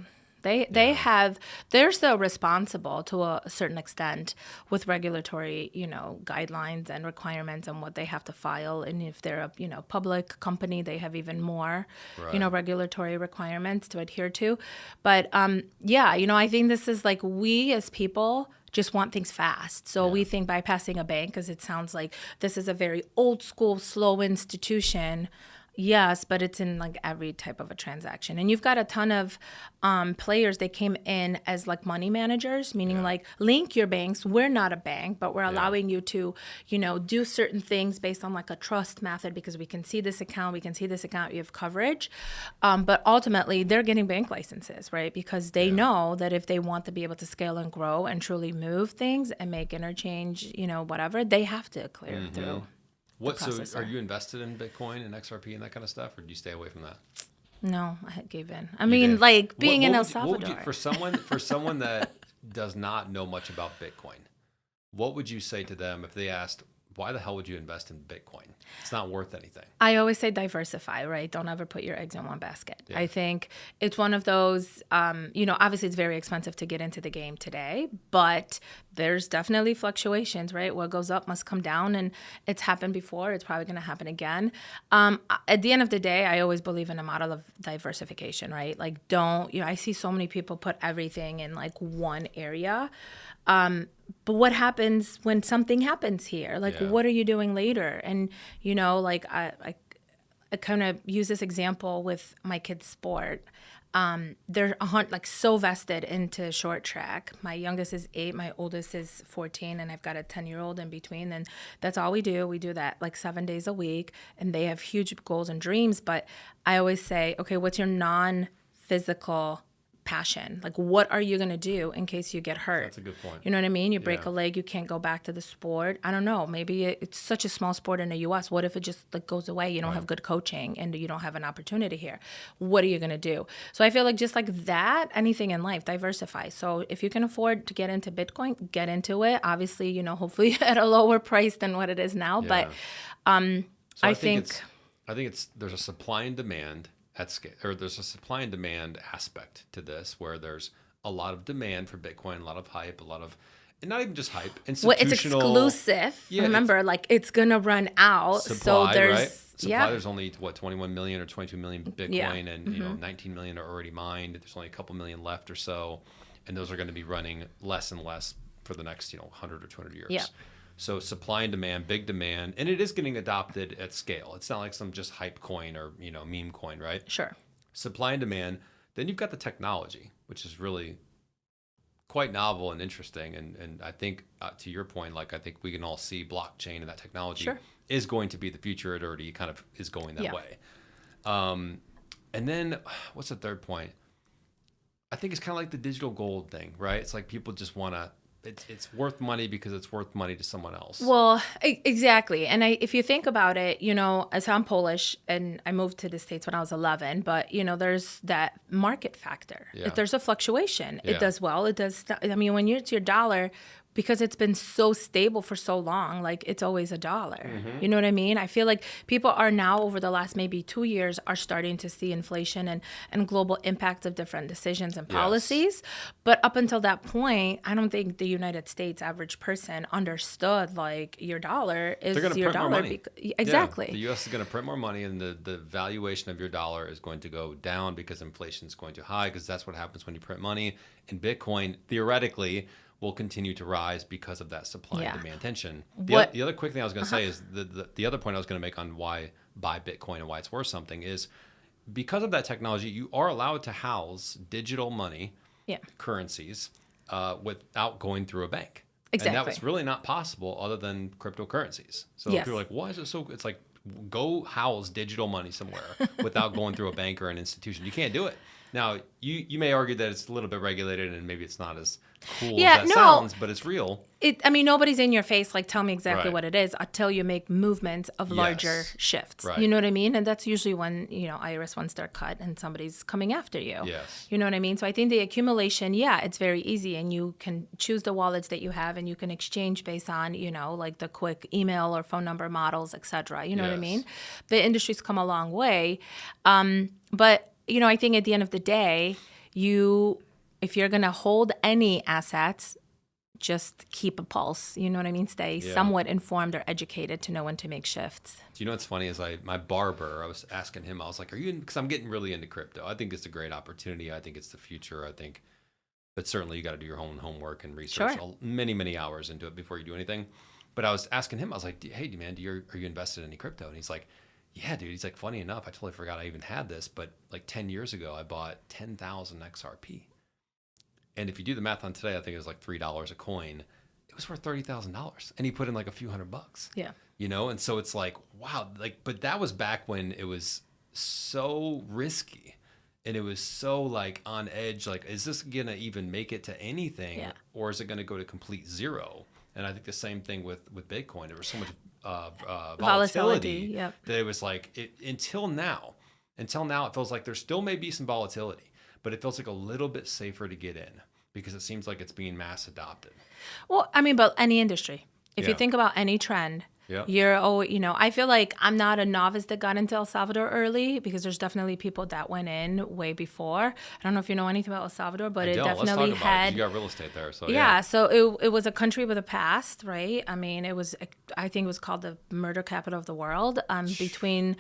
Speaker 1: Like that,
Speaker 2: They're still responsible to a certain extent with regulatory, guidelines and requirements and what they have to file. And if they're a, public company, they have even more,
Speaker 1: Right.
Speaker 2: regulatory requirements to adhere to. But I think this is like we as people just want things fast. So we think bypassing a bank, because it sounds like this is a very old school, slow institution. Yes, but it's in like every type of a transaction. And you've got a ton of players that came in as like money managers, meaning like link your banks. We're not a bank, but we're allowing you to, do certain things based on like a trust method because we can see this account, you have coverage. But ultimately, they're getting bank licenses, right? Because they know that if they want to be able to scale and grow and truly move things and make interchange, whatever, they have to clear through.
Speaker 1: What? So,
Speaker 2: processor.
Speaker 1: are you invested in Bitcoin and XRP and that kind of stuff, or do you stay away from that?
Speaker 2: No, I gave in. I mean, like being in El Salvador.
Speaker 1: For someone that does not know much about Bitcoin, what would you say to them if they asked, why the hell would you invest in Bitcoin? It's not worth anything.
Speaker 2: I always say diversify, right? Don't ever put your eggs in one basket.
Speaker 1: Yeah.
Speaker 2: I think it's one of those, obviously it's very expensive to get into the game today, but there's definitely fluctuations, right? What goes up must come down, and it's happened before. It's probably going to happen again. At the end of the day, I always believe in a model of diversification, right? Like I see so many people put everything in like one area. But what happens when something happens here? Like, what are you doing later? And, I kind of use this example with my kids' sport. They're like so vested into short track. My youngest is 8, my oldest is 14, and I've got a 10-year-old in between. And that's all we do. We do that like 7 days a week, and they have huge goals and dreams. But I always say, okay, what's your non-physical passion? Like, what are you going to do in case you get hurt?
Speaker 1: That's a good point.
Speaker 2: You know what I mean? You break a leg, you can't go back to the sport. I don't know. Maybe it's such a small sport in the U.S. What if it just like goes away? You don't have good coaching and you don't have an opportunity here. What are you going to do? So I feel like just like that, anything in life, diversify. So if you can afford to get into Bitcoin, get into it. Obviously, hopefully at a lower price than what it is now.
Speaker 1: Yeah.
Speaker 2: But
Speaker 1: So
Speaker 2: I think
Speaker 1: there's a supply and demand at scale, or there's a supply and demand aspect to this where there's a lot of demand for Bitcoin, a lot of hype, and not even just hype, institutional.
Speaker 2: it's exclusive.
Speaker 1: Yeah,
Speaker 2: remember, like it's gonna run out.
Speaker 1: Supply,
Speaker 2: so there's
Speaker 1: right? Supply, there's only 21 million or 22 million Bitcoin, and 19 million are already mined. There's only a couple million left or so, and those are going to be running less and less for the next 100 or 200 years.
Speaker 2: Yeah.
Speaker 1: So supply and demand, big demand, and it is getting adopted at scale. It's not like some just hype coin or meme coin, right?
Speaker 2: Sure.
Speaker 1: Supply and demand. Then you've got the technology, which is really quite novel and interesting. And I think to your point, like I think we can all see blockchain and that technology is going to be the future. It already kind of is going that way. And then what's the third point? I think it's kind of like the digital gold thing, right? It's like people just want to it's worth money because it's worth money to someone else.
Speaker 2: Well, exactly. And if you think about it, as I'm Polish and I moved to the States when I was 11, but, there's that market factor.
Speaker 1: Yeah.
Speaker 2: If there's a fluctuation,
Speaker 1: Yeah.
Speaker 2: it does well. It does. I mean, when it's your dollar, because it's been so stable for so long, like it's always a dollar.
Speaker 1: Mm-hmm.
Speaker 2: You know what I mean? I feel like people are now over the last maybe 2 years are starting to see inflation and global impacts of different decisions and policies. But up until that point, I don't think the United States average person understood like your dollar is
Speaker 1: They're gonna
Speaker 2: your
Speaker 1: print more
Speaker 2: dollar.
Speaker 1: money.
Speaker 2: Exactly.
Speaker 1: Yeah, the U.S. is going to print more money, and the valuation of your dollar is going to go down because inflation is going too high, because that's what happens when you print money. And Bitcoin, theoretically, will continue to rise because of that supply and demand tension. The other quick thing I was going to say is the other point I was going to make on why buy Bitcoin and why it's worth something is because of that technology, you are allowed to house digital money, currencies, without going through a bank.
Speaker 2: Exactly.
Speaker 1: And that was really not possible other than cryptocurrencies. So people are like, why is it so? It's like, go house digital money somewhere without going through a bank or an institution. You can't do it. Now, you may argue that it's a little bit regulated and maybe it's not as cool as that sounds, but it's real.
Speaker 2: Nobody's in your face, like, tell me exactly what it is until you make movements of larger shifts.
Speaker 1: Right.
Speaker 2: You know what I mean? And that's usually when, IRS wants their cut and somebody's coming after you.
Speaker 1: Yes.
Speaker 2: You know what I mean? So I think the accumulation, it's very easy, and you can choose the wallets that you have and you can exchange based on, like the quick email or phone number models, et cetera. You know what I mean? The industry's come a long way. But I think at the end of the day, if you're going to hold any assets, just keep a pulse. You know what I mean? Stay somewhat informed or educated to know when to make shifts.
Speaker 1: Do you know what's funny is my barber, I was asking him, I was like, are you in? Because I'm getting really into crypto. I think it's a great opportunity. I think it's the future. But certainly you got to do your own homework and research many, many hours into it before you do anything. But I was asking him, I was like, hey, man, are you invested in any crypto? And he's like, yeah, dude. He's like, funny enough, I totally forgot I even had this, but like 10 years ago, I bought 10,000 XRP. And if you do the math on today, I think it was like $3 a coin. It was worth $30,000, and he put in like a few $100.
Speaker 2: Yeah.
Speaker 1: And so it's like, wow, but that was back when it was so risky, and it was so like on edge. Like, is this gonna even make it to anything, or is it gonna go to complete zero? And I think the same thing with Bitcoin. There was so much volatility that it was like until now, it feels like there still may be some volatility, but it feels like a little bit safer to get in because it seems like it's being mass adopted.
Speaker 2: Well, I mean, but any industry, if you think about any trend, I feel like I'm not a novice that got into El Salvador early, because there's definitely people that went in way before. I don't know if you know anything about El Salvador, but it definitely
Speaker 1: Let's talk about it. You got real estate there, so
Speaker 2: so it was a country with a past, right? I mean, I think it was called the murder capital of the world. Between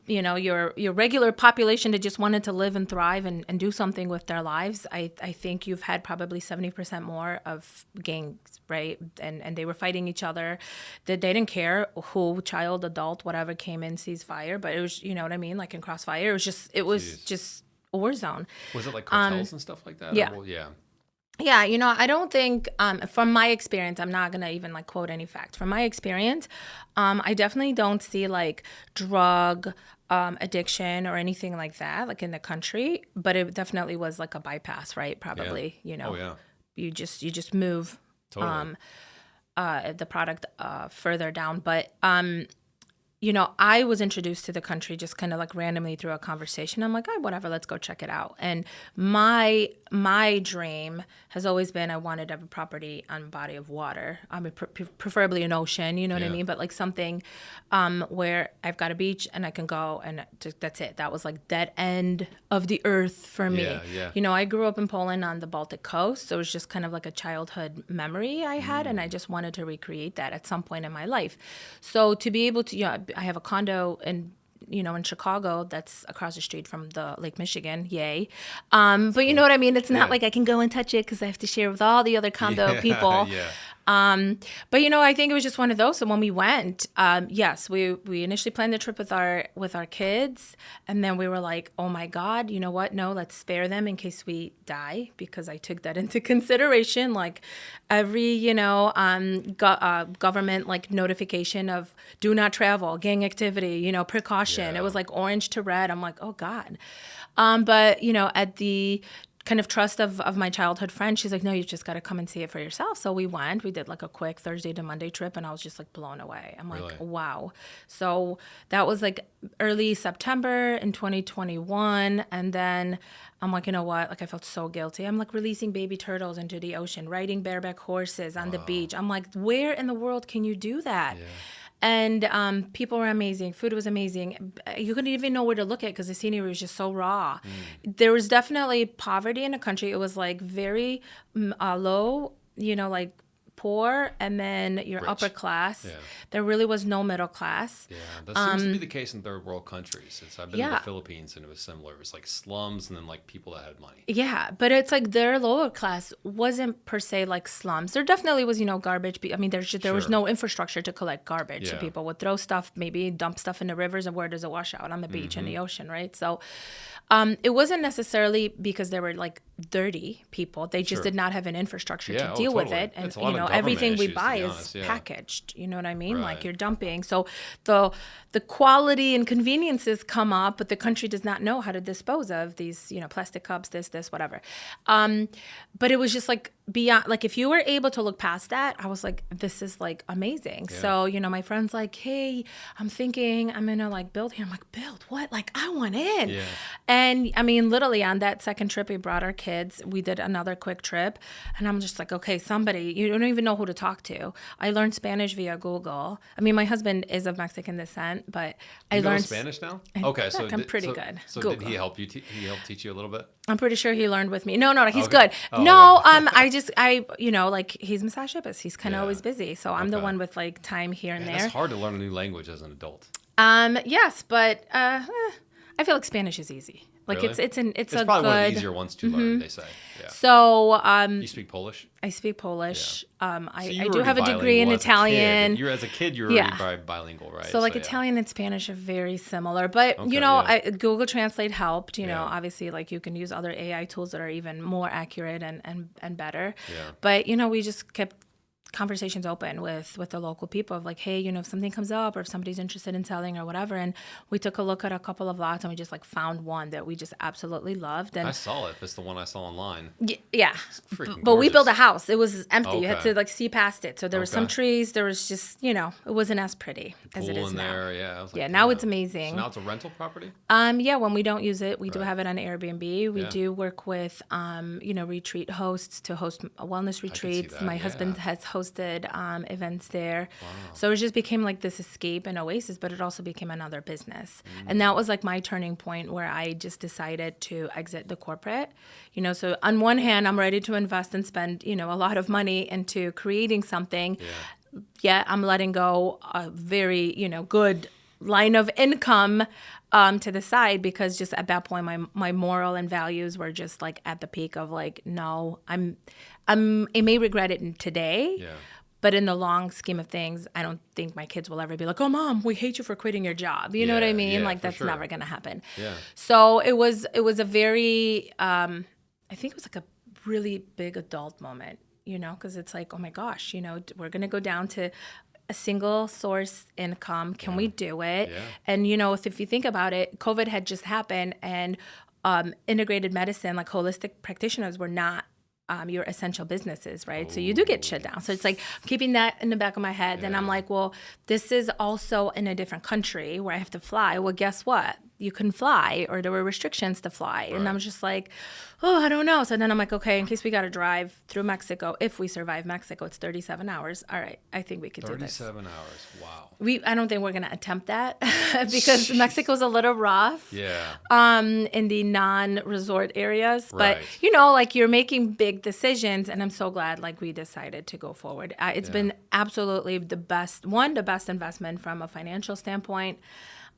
Speaker 2: your regular population that just wanted to live and thrive and do something with their lives, I think you've had probably 70% more of gangs, right? And they were fighting each other. That they didn't care who, child, adult, whatever came in, sees fire. But it was, you know what I mean? Like in Crossfire, it was just a war zone.
Speaker 1: Was it like cartels and stuff like that?
Speaker 2: Yeah.
Speaker 1: Yeah,
Speaker 2: I don't think, from my experience, I'm not going to even like quote any facts. From my experience, I definitely don't see like drug addiction or anything like that, like in the country, but it definitely was like a bypass, right? Probably, you just move the product further down. But I was introduced to the country just kind of like randomly through a conversation. I'm like, oh, whatever, let's go check it out. And my dream has always been, I wanted to have a property on a body of water. I mean, preferably an ocean, you know what I mean? But like something where I've got a beach and I can go, and that's it. That was like dead end of the earth for me. I grew up in Poland on the Baltic coast, so it was just kind of like a childhood memory I had, and I just wanted to recreate that at some point in my life. So to be able to, I have a condo in Chicago that's across the street from the Lake Michigan. Yay. But you know what I mean? It's not like I can go and touch it because I have to share with all the other condo people. But I think it was just one of those. So when we went, yes, we initially planned the trip with our kids, and then we were like, oh my God, you know what? No, let's spare them in case we die, because I took that into consideration. Like every, government like notification of do not travel, gang activity, precaution. It was like orange to red. I'm like, oh God. But at the kind of trust of my childhood friend. She's like, no, you just got to come and see it for yourself. So we went. We did like a quick Thursday to Monday trip, and I was just like blown away. I'm like, wow. So that was like early September in 2021, and then I'm like, you know what? Like, I felt so guilty. I'm like releasing baby turtles into the ocean, riding bareback horses on the beach. I'm like, where in the world can you do that?
Speaker 1: Yeah.
Speaker 2: And people were amazing. Food was amazing. You couldn't even know where to look at because the scenery was just so raw. There was definitely poverty in the country. It was like very low, you know, like poor, and then your
Speaker 1: Rich.
Speaker 2: upper class.
Speaker 1: Yeah.
Speaker 2: There really was no middle class.
Speaker 1: Yeah, that seems to be the case in third world countries. I've been to
Speaker 2: Yeah.
Speaker 1: the Philippines, and it was similar. It was like slums, and then like people that had money.
Speaker 2: Yeah, but it's like their lower class wasn't per se like slums. There definitely was, you know, garbage. I mean, there was
Speaker 1: Sure.
Speaker 2: no infrastructure to collect garbage. So
Speaker 1: Yeah.
Speaker 2: people would throw stuff, maybe dump stuff in the rivers, and where does it wash out? On the beach and the ocean, right? So it wasn't necessarily because they were like dirty people. They just
Speaker 1: Sure.
Speaker 2: did not have an infrastructure
Speaker 1: Yeah,
Speaker 2: to deal with
Speaker 1: totally.
Speaker 2: it. And,
Speaker 1: It's a lot
Speaker 2: you
Speaker 1: of
Speaker 2: know,
Speaker 1: government
Speaker 2: everything we
Speaker 1: issues, to
Speaker 2: buy
Speaker 1: be
Speaker 2: is
Speaker 1: honest, yeah.
Speaker 2: packaged. You know what I mean?
Speaker 1: Right.
Speaker 2: Like you're dumping. So the quality and conveniences come up, but the country does not know how to dispose of these, you know, plastic cups, this, whatever. But it was just like beyond, like if you were able to look past that, I was like, this is like amazing.
Speaker 1: Yeah.
Speaker 2: So, you know, my friend's like, hey, I'm thinking I'm gonna like build here. I'm like, build what? Like I want in.
Speaker 1: Yeah.
Speaker 2: And I mean, literally on that second trip, we brought our kids. We did another quick trip, and I'm just like, okay, somebody, you don't even know who to talk to. I learned Spanish via Google. I mean, my husband is of Mexican descent, but I
Speaker 1: You know
Speaker 2: learned
Speaker 1: Spanish now?
Speaker 2: I-
Speaker 1: Okay,
Speaker 2: look,
Speaker 1: so
Speaker 2: I'm pretty good.
Speaker 1: So
Speaker 2: Google.
Speaker 1: did he help you? He helped teach you a little bit?
Speaker 2: I'm pretty sure he learned with me. No, he's
Speaker 1: Okay.
Speaker 2: good.
Speaker 1: Oh,
Speaker 2: No,
Speaker 1: okay.
Speaker 2: I, you know, like he's massage therapist. He's kind of
Speaker 1: Yeah.
Speaker 2: always busy. So I'm the
Speaker 1: Okay.
Speaker 2: one with like time here and
Speaker 1: Man,
Speaker 2: there.
Speaker 1: it's hard to learn a new language as an adult.
Speaker 2: Yes, but I feel like Spanish is easy. Like
Speaker 1: Really?
Speaker 2: it's a
Speaker 1: probably one of the
Speaker 2: good.
Speaker 1: easier ones to learn, they say. Yeah.
Speaker 2: So
Speaker 1: You speak Polish?
Speaker 2: I speak Polish.
Speaker 1: So
Speaker 2: I
Speaker 1: you were
Speaker 2: do have a
Speaker 1: already
Speaker 2: degree in
Speaker 1: bilingual as a kid.
Speaker 2: Italian.
Speaker 1: As a kid, you were
Speaker 2: Yeah.
Speaker 1: already bilingual, right?
Speaker 2: So like
Speaker 1: yeah.
Speaker 2: Italian and Spanish are very similar, but
Speaker 1: Okay,
Speaker 2: you know,
Speaker 1: yeah.
Speaker 2: Google Translate helped. You know,
Speaker 1: Yeah.
Speaker 2: obviously, like you can use other AI tools that are even more accurate and better.
Speaker 1: Yeah.
Speaker 2: But you know, we just kept conversations open with the local people of like, hey, you know, if something comes up or if somebody's interested in selling or whatever. And we took a look at a couple of lots and we just like found one that we just absolutely loved. And
Speaker 1: I saw it. That's the one I saw online.
Speaker 2: yeah,
Speaker 1: freaking
Speaker 2: but we built a
Speaker 1: gorgeous.
Speaker 2: house. It was empty. You had
Speaker 1: Okay.
Speaker 2: to like see past it. So there was some
Speaker 1: Okay.
Speaker 2: trees. There was just, you know, it wasn't as pretty as it
Speaker 1: Pool
Speaker 2: is
Speaker 1: in
Speaker 2: now.
Speaker 1: there, yeah. I was like,
Speaker 2: Yeah, now
Speaker 1: damn.
Speaker 2: it's amazing.
Speaker 1: So now it's a rental property?
Speaker 2: Yeah, when we don't use it, we do
Speaker 1: Right.
Speaker 2: have it on Airbnb. We
Speaker 1: Yeah.
Speaker 2: do work with, you know, retreat hosts to host wellness retreats.
Speaker 1: that,
Speaker 2: My
Speaker 1: yeah.
Speaker 2: husband has hosted events there. So it just became like this escape and oasis, but it also became another business. And that was like my turning point where I just decided to exit the corporate. You know, so on one hand, I'm ready to invest and spend, you know, a lot of money into creating something.
Speaker 1: Yeah.
Speaker 2: Yet I'm letting go a very, you know, good line of income to the side because just at that point my moral and values were just like at the peak of like, no, I may regret it today.
Speaker 1: Yeah.
Speaker 2: But in the long scheme of things, I don't think my kids will ever be like, oh, Mom, we hate you for quitting your job. You know what I
Speaker 1: Yeah,
Speaker 2: mean?
Speaker 1: yeah,
Speaker 2: Like,
Speaker 1: for
Speaker 2: that's
Speaker 1: sure.
Speaker 2: never going to happen.
Speaker 1: Yeah.
Speaker 2: So it was a very, I think it was like a really big adult moment, you know, because it's like, oh, my gosh, you know, we're going to go down to a single source income. Can we do it?
Speaker 1: Yeah.
Speaker 2: And, you know, if you think about it, COVID had just happened and integrated medicine, like holistic practitioners were not your essential businesses, right? So you do get shut down. So it's like keeping that in the back of my head. Then I'm
Speaker 1: Yeah.
Speaker 2: like, well, this is also in a different country where I have to fly. Well, guess what? You couldn't fly or there were restrictions to fly. And I'm just like, oh, I don't know. So then I'm like, okay, in case we got to drive through Mexico, if we survive Mexico, it's 37 hours. All right, I think we could do this.
Speaker 1: 37 hours. Wow.
Speaker 2: I don't think we're going to attempt that because Mexico's a little rough
Speaker 1: Yeah.
Speaker 2: in the non-resort areas.
Speaker 1: Right.
Speaker 2: But, you know, like you're making big decisions and I'm so glad like we decided to go forward. It's been absolutely the best investment from a financial standpoint.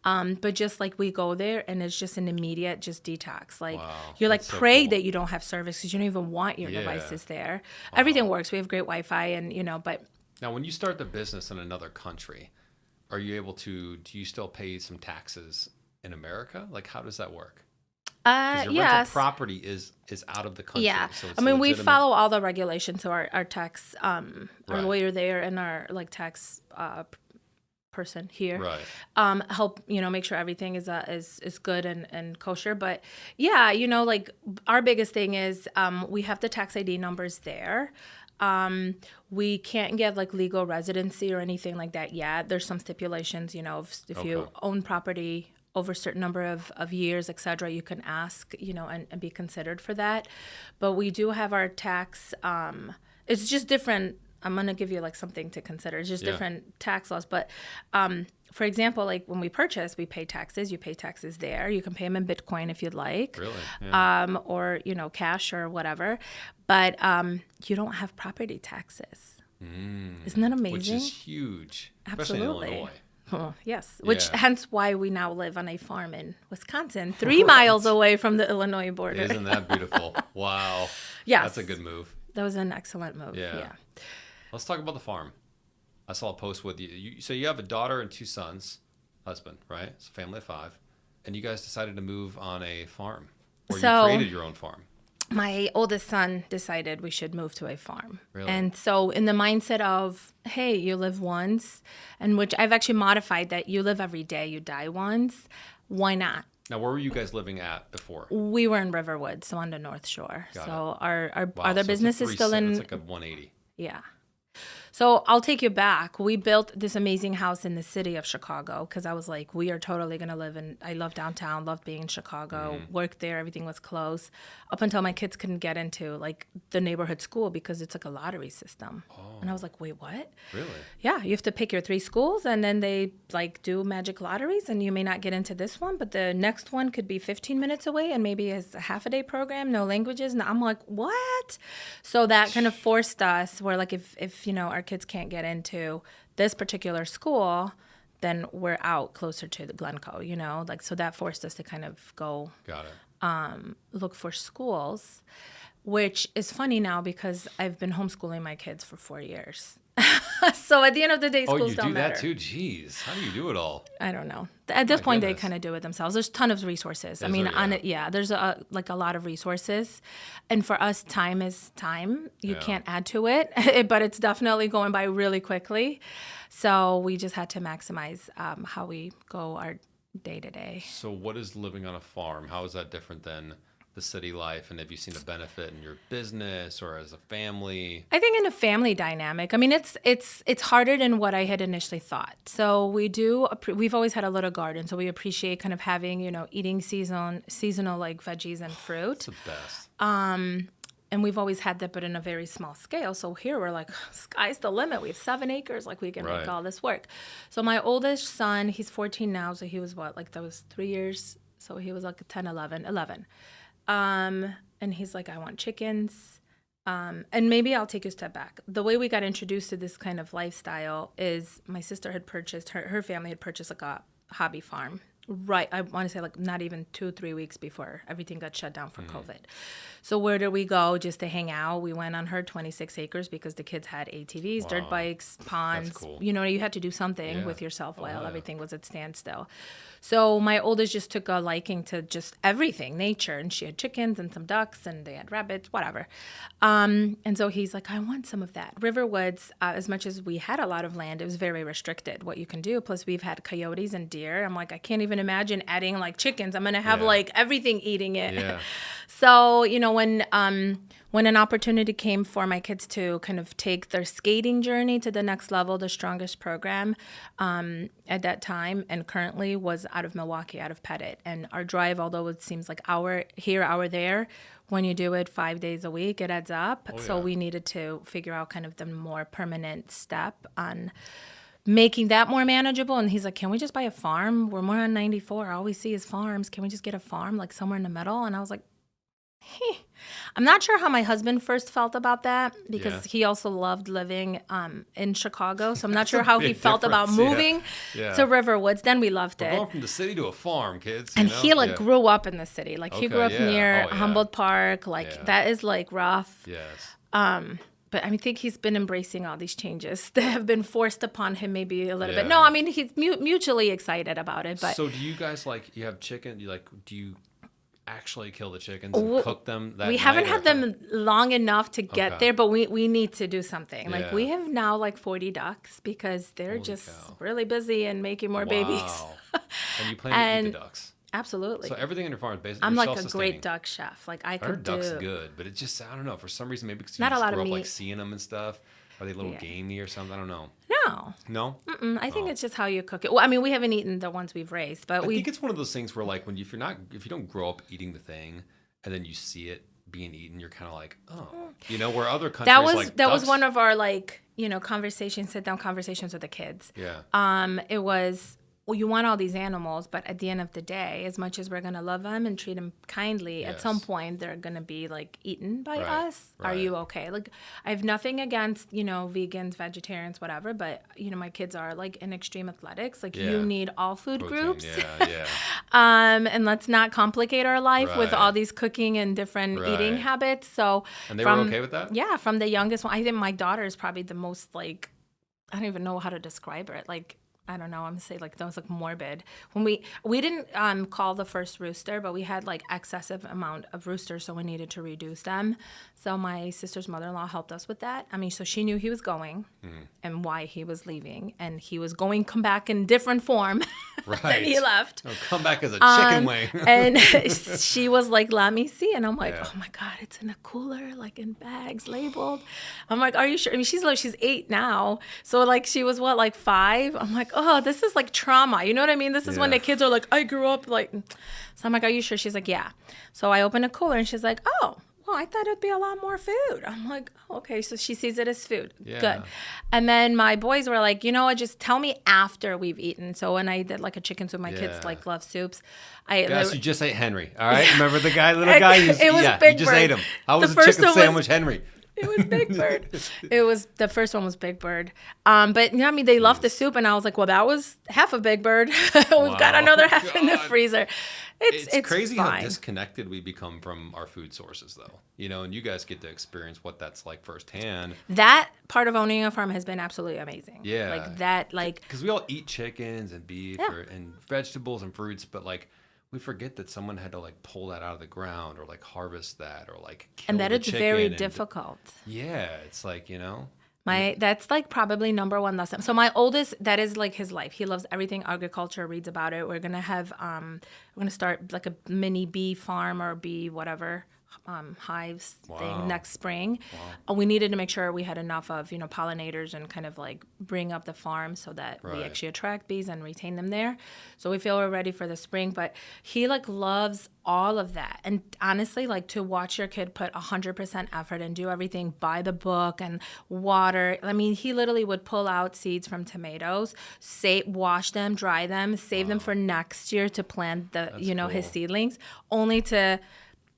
Speaker 2: But just like we go there and it's just an immediate just detox. Like
Speaker 1: Wow,
Speaker 2: you're like
Speaker 1: that's so
Speaker 2: pray
Speaker 1: cool.
Speaker 2: that you don't have service because you don't even want your
Speaker 1: Yeah.
Speaker 2: devices there. Everything works. We have great Wi-Fi and, you know, but
Speaker 1: Now, when you start the business in another country, are you able to, do you still pay some taxes in America? Like, how does that work? Because your rental
Speaker 2: yes.
Speaker 1: property is out of the country.
Speaker 2: Yeah.
Speaker 1: So it's
Speaker 2: I mean, we
Speaker 1: legitimate.
Speaker 2: follow all the regulations. So our tax, our
Speaker 1: Right.
Speaker 2: lawyer there and our like tax person here.
Speaker 1: Right.
Speaker 2: Help, make sure everything is good and kosher. But yeah, like our biggest thing is we have the tax ID numbers there. We can't get like legal residency or anything like that yet. There's some stipulations, if you own property over a certain number of years, et cetera, you can ask, and be considered for that. But we do have our tax, it's just different. I'm going to give you like something to consider. It's just different tax laws. But for example, like when we purchase, we pay taxes. You pay taxes there. You can pay them in Bitcoin if you'd like.
Speaker 1: Really? Yeah.
Speaker 2: Or, cash or whatever. But you don't have property taxes. Isn't that amazing?
Speaker 1: Which is huge. Especially
Speaker 2: Absolutely.
Speaker 1: in Illinois.
Speaker 2: Oh, yes, which hence why we now live on a farm in Wisconsin, 3 miles away from the Illinois border.
Speaker 1: Isn't that beautiful? Wow.
Speaker 2: Yes.
Speaker 1: That's a good move.
Speaker 2: That was an excellent move. Yeah.
Speaker 1: Let's talk about the farm. I saw a post with you. So you have a daughter and 2 sons, husband, right? It's a family of 5. And you guys decided to move on a farm. Or you created your own farm.
Speaker 2: My oldest son decided we should move to a farm.
Speaker 1: Really?
Speaker 2: And so in the mindset of, hey, you live once, and which I've actually modified that you live every day, you die once, why not?
Speaker 1: Now, where were you guys living at before?
Speaker 2: We were in Riverwood, so on the North Shore.
Speaker 1: Got
Speaker 2: so
Speaker 1: it.
Speaker 2: our other business is still in...
Speaker 1: It's like a 180.
Speaker 2: Yeah. So I'll take you back. We built this amazing house in the city of Chicago because I was like, we are totally going to live in, I love downtown, loved being in Chicago, worked there, everything was close, up until my kids couldn't get into like the neighborhood school because it's like a lottery system. Oh. And I was like, wait, what?
Speaker 1: Really?
Speaker 2: Yeah, you have to pick your 3 schools and then they like do magic lotteries and you may not get into this one, but the next one could be 15 minutes away and maybe it's a half-a-day program, no languages. And I'm like, what? So that kind of forced us where like if our kids can't get into this particular school, then we're out closer to the Glencoe, like, so that forced us to kind of go look for schools, which is funny now because I've been homeschooling my kids for 4 years. So at the end of the day, schools don't matter.
Speaker 1: Oh, you do that too? Jeez, how do you do it all?
Speaker 2: I don't know. At this point, they kind of do it themselves. There's a ton of resources. There's a lot of resources. And for us, time is time. You can't add to it, but it's definitely going by really quickly. So we just had to maximize how we go our day to day.
Speaker 1: So what is living on a farm? How is that different than the city life, and have you seen a benefit in your business or as a family? I
Speaker 2: think in a family dynamic, I mean, it's harder than what I had initially thought. So we've always had a little garden, so we appreciate kind of having, eating seasonal like veggies and fruit.
Speaker 1: It's the best.
Speaker 2: And we've always had that, but in a very small scale. So here we're like, sky's the limit. We have 7 acres, like we can make all this work. So my oldest son, he's 14 now, so he was that was 3 years. So he was like 10, 11. And he's like, I want chickens. And maybe I'll take a step back. The way we got introduced to this kind of lifestyle is my sister had purchased, her family had purchased like a hobby farm. Right. I want to say like not even 2-3 weeks before everything got shut down for COVID. So where did we go just to hang out? We went on her 26 acres because the kids had ATVs, dirt bikes, ponds.
Speaker 1: That's cool.
Speaker 2: You had to do something with yourself while everything was at standstill. So my oldest just took a liking to just everything, nature. And she had chickens and some ducks and they had rabbits, whatever. And so he's like, I want some of that. Riverwoods, as much as we had a lot of land, it was very restricted what you can do. Plus we've had coyotes and deer. I'm like, I can't even imagine adding like chickens. I'm going to have like everything eating it. Yeah. So, when an opportunity came for my kids to kind of take their skating journey to the next level, the strongest program at that time and currently was out of Milwaukee, out of Pettit. And our drive, although it seems like hour here, hour there, when you do it 5 days a week, it adds up. So we needed to figure out kind of the more permanent step on making that more manageable. And he's like, can we just buy a farm? We're more on 94. All we see is farms. Can we just get a farm like somewhere in the middle? And I was like, I'm not sure how my husband first felt about that because he also loved living in Chicago. So I'm not sure how he felt about moving to Riverwoods. Then we loved it.
Speaker 1: We're going from the city to a farm, kids.
Speaker 2: And he grew up in the city. Like he grew up near Humboldt Park. Like that is like rough.
Speaker 1: Yes.
Speaker 2: But I think he's been embracing all these changes that have been forced upon him maybe a little bit. No, I mean, he's mutually excited about it. But
Speaker 1: so do you guys you have chicken? actually kill the chickens and cook them that
Speaker 2: We
Speaker 1: night,
Speaker 2: haven't
Speaker 1: or
Speaker 2: had them long enough to get
Speaker 1: Okay.
Speaker 2: there, but we need to do something. Like
Speaker 1: Yeah.
Speaker 2: we have now like 40 ducks because they're
Speaker 1: Holy
Speaker 2: just
Speaker 1: cow.
Speaker 2: really busy and making more babies.
Speaker 1: Wow. And you plan to eat
Speaker 2: And
Speaker 1: the ducks.
Speaker 2: absolutely.
Speaker 1: So everything in your farm is basically
Speaker 2: I'm like a
Speaker 1: self-sustaining.
Speaker 2: great duck chef. Like I
Speaker 1: I
Speaker 2: could
Speaker 1: heard duck's
Speaker 2: do
Speaker 1: good, but it just, I don't know, for some reason, maybe because you
Speaker 2: Not a
Speaker 1: just
Speaker 2: lot of
Speaker 1: grew up like
Speaker 2: meat.
Speaker 1: seeing them and stuff. Are they a little
Speaker 2: Yeah.
Speaker 1: gamey or something? I don't know.
Speaker 2: No.
Speaker 1: No?
Speaker 2: I think it's just how you cook it. Well, I mean, we haven't eaten the ones we've raised, but
Speaker 1: I
Speaker 2: we
Speaker 1: think it's one of those things where, like, if you don't grow up eating the thing and then you see it being eaten, you're kind of like, oh, where other countries
Speaker 2: that was
Speaker 1: like
Speaker 2: that was
Speaker 1: ducks-
Speaker 2: one of our like sit down conversations with the kids.
Speaker 1: Yeah.
Speaker 2: It was, well, you want all these animals, but at the end of the day, as much as we're going to love them and treat them kindly, at some
Speaker 1: Yes.
Speaker 2: point they're going to be like eaten by
Speaker 1: Right,
Speaker 2: us. Are
Speaker 1: right.
Speaker 2: you okay? Like, I have nothing against, vegans, vegetarians, whatever, but, my kids are like in extreme athletics. Like,
Speaker 1: Yeah.
Speaker 2: you need all food
Speaker 1: Protein,
Speaker 2: groups.
Speaker 1: Yeah.
Speaker 2: And let's not complicate our life with
Speaker 1: Right.
Speaker 2: all these cooking and different eating
Speaker 1: Right.
Speaker 2: habits. So,
Speaker 1: And they were okay with that?
Speaker 2: Yeah, from the youngest one. I think my daughter is probably the most like, I don't even know how to describe it. Like, I don't know. I'm gonna say like that was like morbid. When we didn't call the first rooster, but we had like excessive amount of roosters, so we needed to reduce them. So my sister's mother-in-law helped us with that. I mean, so she knew he was going and why he was leaving, and he was going come back in different form than
Speaker 1: Right.
Speaker 2: he left.
Speaker 1: Oh, come back as a chicken wing.
Speaker 2: And she was like, let me see. And I'm like,
Speaker 1: Yeah.
Speaker 2: oh my God, it's in a cooler, like in bags, labeled. I'm like, are you sure? I mean, she's 8 now. So like she was what, like 5? I'm like, oh, this is like trauma. You know what I mean? This is when
Speaker 1: Yeah.
Speaker 2: the kids are like, I grew up like, so I'm like, are you sure? She's like, yeah. So I open a cooler and she's like, oh, well, I thought it'd be a lot more food. I'm like, oh, okay. So she sees it as food.
Speaker 1: Yeah.
Speaker 2: Good. And then my boys were like, you know what? Just tell me after we've eaten. So when I did like a chicken soup, my kids
Speaker 1: Yeah.
Speaker 2: like love soups.
Speaker 1: Guys, you just ate Henry. All right? Remember the little guy?
Speaker 2: It was
Speaker 1: you
Speaker 2: Big
Speaker 1: just
Speaker 2: Bird.
Speaker 1: ate him. How was
Speaker 2: The
Speaker 1: the
Speaker 2: first
Speaker 1: chicken
Speaker 2: one was-
Speaker 1: sandwich, Henry?
Speaker 2: It was Big Bird. The first one was Big Bird. But I mean, they loved the soup, and I was like, well, that was half of Big Bird. We've got
Speaker 1: Wow.
Speaker 2: another half in the
Speaker 1: God.
Speaker 2: freezer. It's
Speaker 1: crazy
Speaker 2: fine.
Speaker 1: how disconnected we become from our food sources, though. And you guys get to experience what that's like firsthand.
Speaker 2: That part of owning a farm has been absolutely amazing.
Speaker 1: Yeah.
Speaker 2: Like that, like
Speaker 1: Because we all eat chickens and beef
Speaker 2: Yeah.
Speaker 1: and vegetables and fruits, but like we forget that someone had to like pull that out of the ground or like harvest that or like kill
Speaker 2: and that
Speaker 1: the
Speaker 2: it's
Speaker 1: chicken
Speaker 2: very
Speaker 1: and-
Speaker 2: difficult.
Speaker 1: Yeah, it's like,
Speaker 2: That's like probably number one lesson. So my oldest, that is like his life. He loves everything agriculture, reads about it. We're gonna have we're gonna start like a mini bee farm or bee whatever hives
Speaker 1: Wow.
Speaker 2: thing next spring. We needed to make sure we had enough of pollinators and kind of like bring up the farm so that we
Speaker 1: Right.
Speaker 2: actually attract bees and retain them there. So we feel we're ready for the spring. But he like loves all of that. And honestly, like to watch your kid put 100% effort and do everything by the book and water. I mean, he literally would pull out seeds from tomatoes, wash them, dry them, save them for next year to plant the,
Speaker 1: That's
Speaker 2: his
Speaker 1: cool.
Speaker 2: seedlings, only to